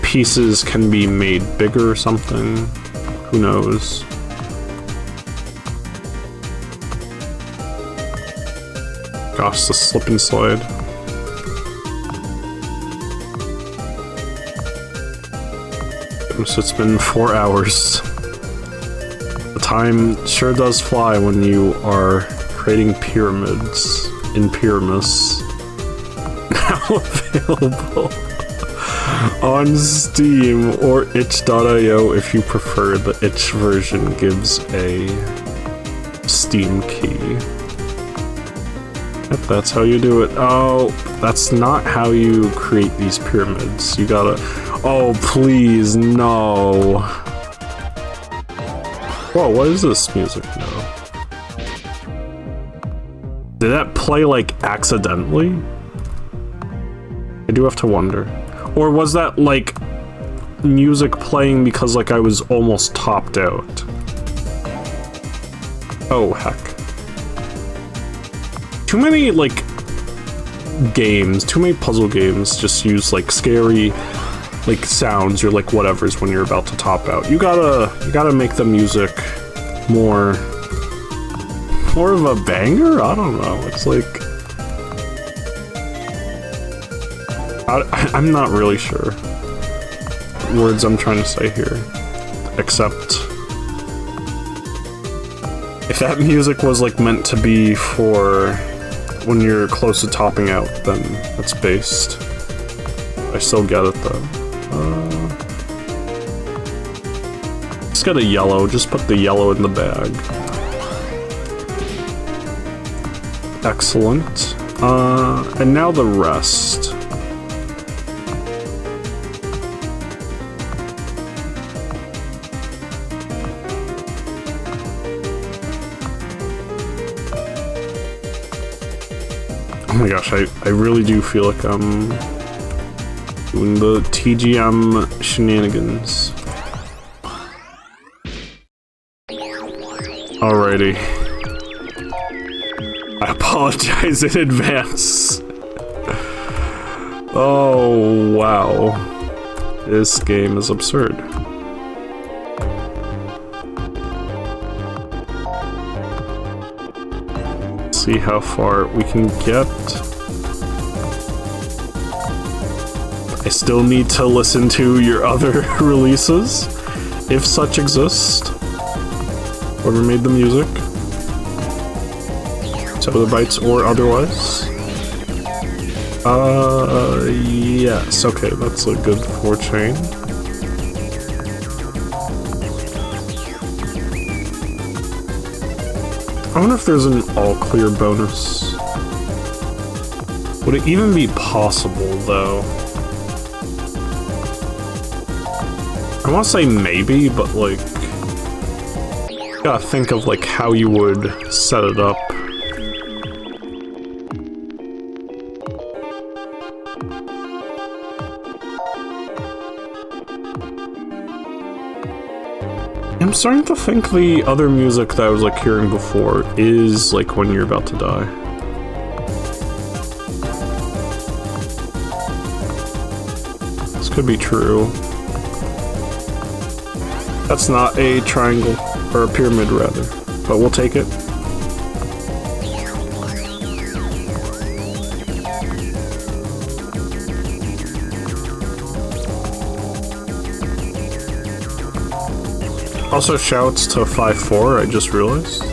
pieces can be made bigger or something. Who knows? Gosh, the slip and slide. It's been 4 hours. The time sure does fly when you are creating pyramids in Pyramis. Now available on Steam or itch.io if you prefer. The itch version gives a Steam key. Yep, that's how you do it. Oh, that's not how you create these pyramids. You gotta... Oh, please, no. Whoa, what is this music now? Did that play, like, accidentally? I do have to wonder. Or was that, like, music playing because, like, I was almost topped out? Oh, heck. Too many, like, games, too many puzzle games just use, like, scary, like, sounds or, like, whatevers when you're about to top out. You gotta make the music more of a banger? I don't know. It's like... I'm not really sure what words I'm trying to say here, except if that music was, like, meant to be for when you're close to topping out, then that's based. I still get it, though. Just get a yellow. Just put the yellow in the bag. Excellent. And now the rest. my gosh, I really do feel like I'm doing the TGM shenanigans. Alrighty. I apologize in advance. Oh, wow. This game is absurd. See how far we can get. I still need to listen to your other releases, if such exist. Whoever made the music. Bytes or otherwise. Yes, okay, that's a good 4 chain. I wonder if there's an all-clear bonus. Would it even be possible, though? I want to say maybe, but, like, you gotta think of, like, how you would set it up. I'm starting to think the other music that I was, like, hearing before is, like, when you're about to die. This could be true. That's not a triangle, or a pyramid, rather, but we'll take it. Also, shouts to 5-4, I just realized.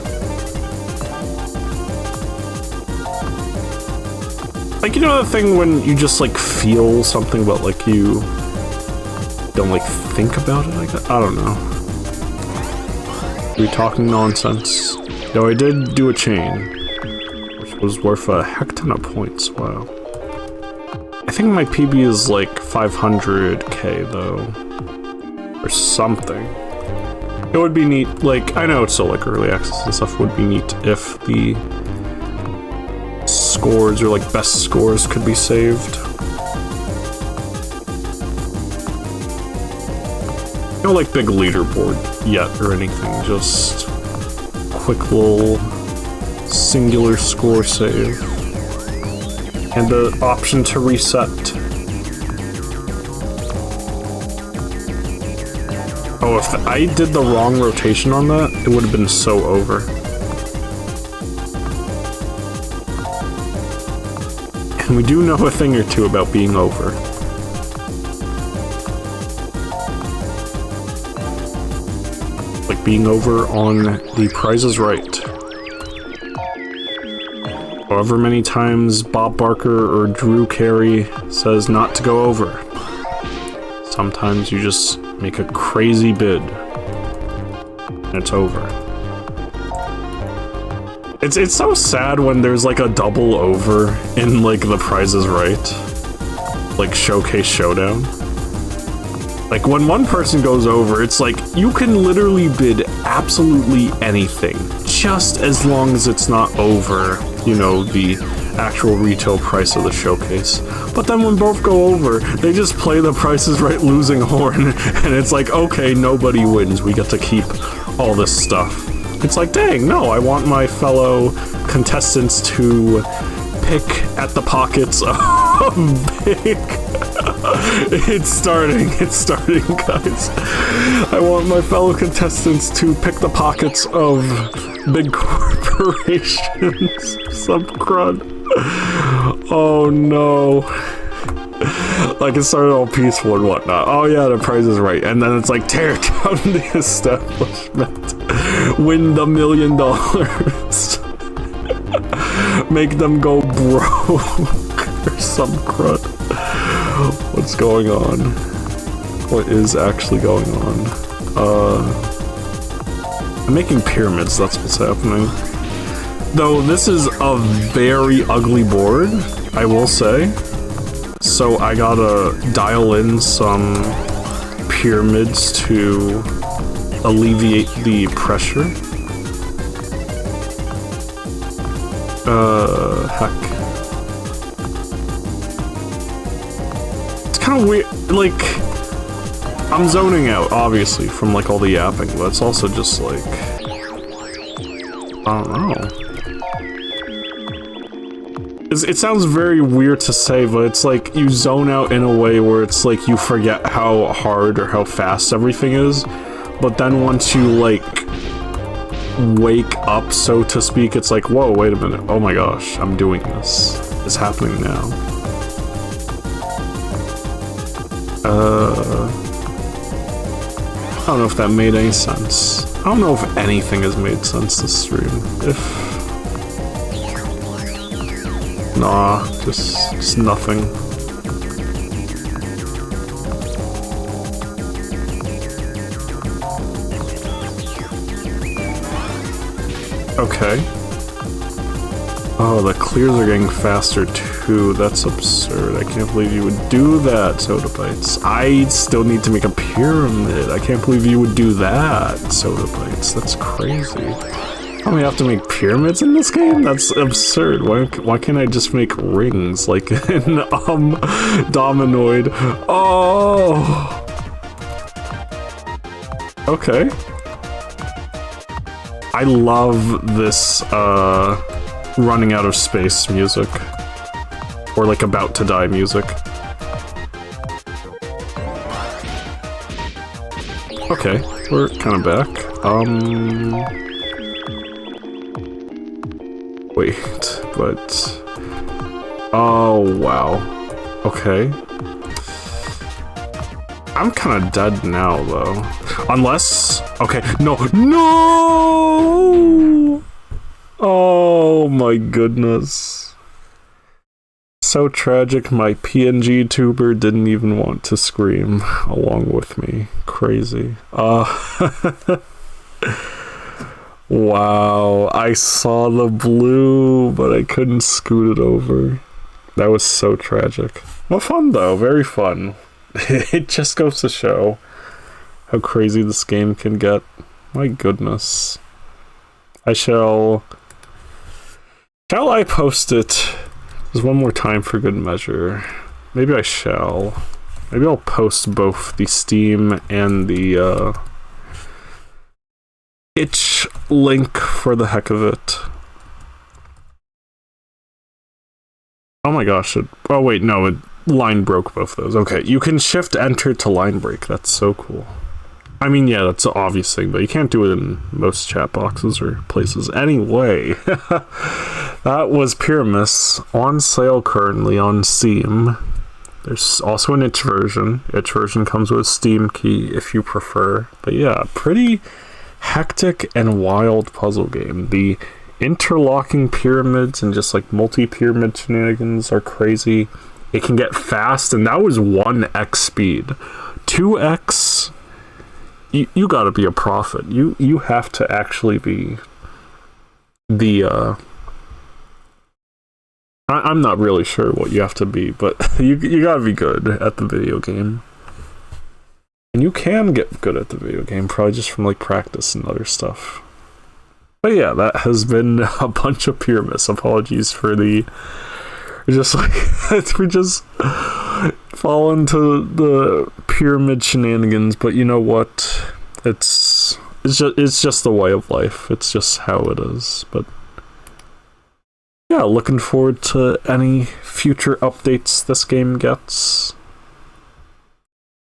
Like, you know that thing when you just, like, feel something, but, like, you don't, like, think about it like that? I don't know. Are we talking nonsense? Though I did do a chain, which was worth a heck ton of points, wow. I think my PB is, like, 500k, though. Or something. It would be neat, like, I know it's still, like, early access and stuff, would be neat if the scores, or, like, best scores could be saved. No, like, big leaderboard yet or anything, just quick little singular score save. And the option to reset. Oh, if I did the wrong rotation on that, it would have been so over. And we do know a thing or two about being over. Like being over on The Price is Right. However many times Bob Barker or Drew Carey says not to go over. Sometimes you just make a crazy bid, and it's over. It's so sad when there's like a double over in like The Price is Right, like Showcase Showdown. Like when one person goes over, it's like you can literally bid absolutely anything, just as long as it's not over, you know, the actual retail price of the showcase. But then when both go over, they just play The Price is Right losing horn, and it's like, okay, nobody wins, we get to keep all this stuff. It's like, dang, no, I want my fellow contestants to pick at the pockets of big... It's starting, guys. I want my fellow contestants to pick the pockets of big corporations. Some crud. Oh no. Like it started all peaceful and whatnot. Oh yeah, The Price is Right. And then it's like tear down the establishment. Win the $1 million. Make them go broke or some crud. What's going on? What is actually going on? I'm making pyramids, that's what's happening. Though this is a very ugly board, I will say. So I gotta dial in some pyramids to alleviate the pressure. Heck. kind of weird, like, I'm zoning out, obviously, from, like, all the yapping, but it's also just, like, I don't know. It sounds very weird to say, but it's like you zone out in a way where it's like you forget how hard or how fast everything is, but then once you, like, wake up, so to speak, it's like, whoa, wait a minute, oh my gosh, I'm doing this. It's happening now. I don't know if that made any sense. I don't know if anything has made sense this stream. Nah, just nothing. Okay. Oh, the clears are getting faster too. That's absurd. I can't believe you would do that, Soda Bites. I still need to make a pyramid. I can't believe you would do that, Soda Bites. That's crazy. Oh, we have to make pyramids in this game? That's absurd. Why can't I just make rings like in Dominoid? Oh. Okay. I love this running out of space music, or like about to die music. Okay, we're kind of back. Wait, but oh wow. Okay. I'm kind of dead now though. Unless, okay, no. Oh my goodness. So tragic, my PNG tuber didn't even want to scream along with me. Crazy. Wow, I saw the blue, but I couldn't scoot it over. That was so tragic. Well, fun though, very fun. It just goes to show how crazy this game can get. My goodness. Shall I post it just one more time for good measure? Maybe I shall. Maybe I'll post both the Steam and the itch link for the heck of it. Oh my gosh, oh wait, no, it line broke both those. Okay, you can shift enter to line break. That's so cool. I mean, yeah, that's an obvious thing, but you can't do it in most chat boxes or places. Anyway, that was Pyramis, on sale currently on Steam. There's also an itch version. Itch version comes with a Steam key if you prefer. But yeah, pretty hectic and wild puzzle game. The interlocking pyramids and just like multi-pyramid shenanigans are crazy. It can get fast, and that was 1x speed. 2x... You gotta be a prophet. You have to actually be the I'm not really sure what you have to be, but you gotta be good at the video game. And you can get good at the video game, probably just from like practice and other stuff. But yeah, that has been a bunch of Pyramis. Apologies for the just like we just fall into the pyramid shenanigans, but you know what? It's just the way of life. It's just how it is. But yeah, looking forward to any future updates this game gets.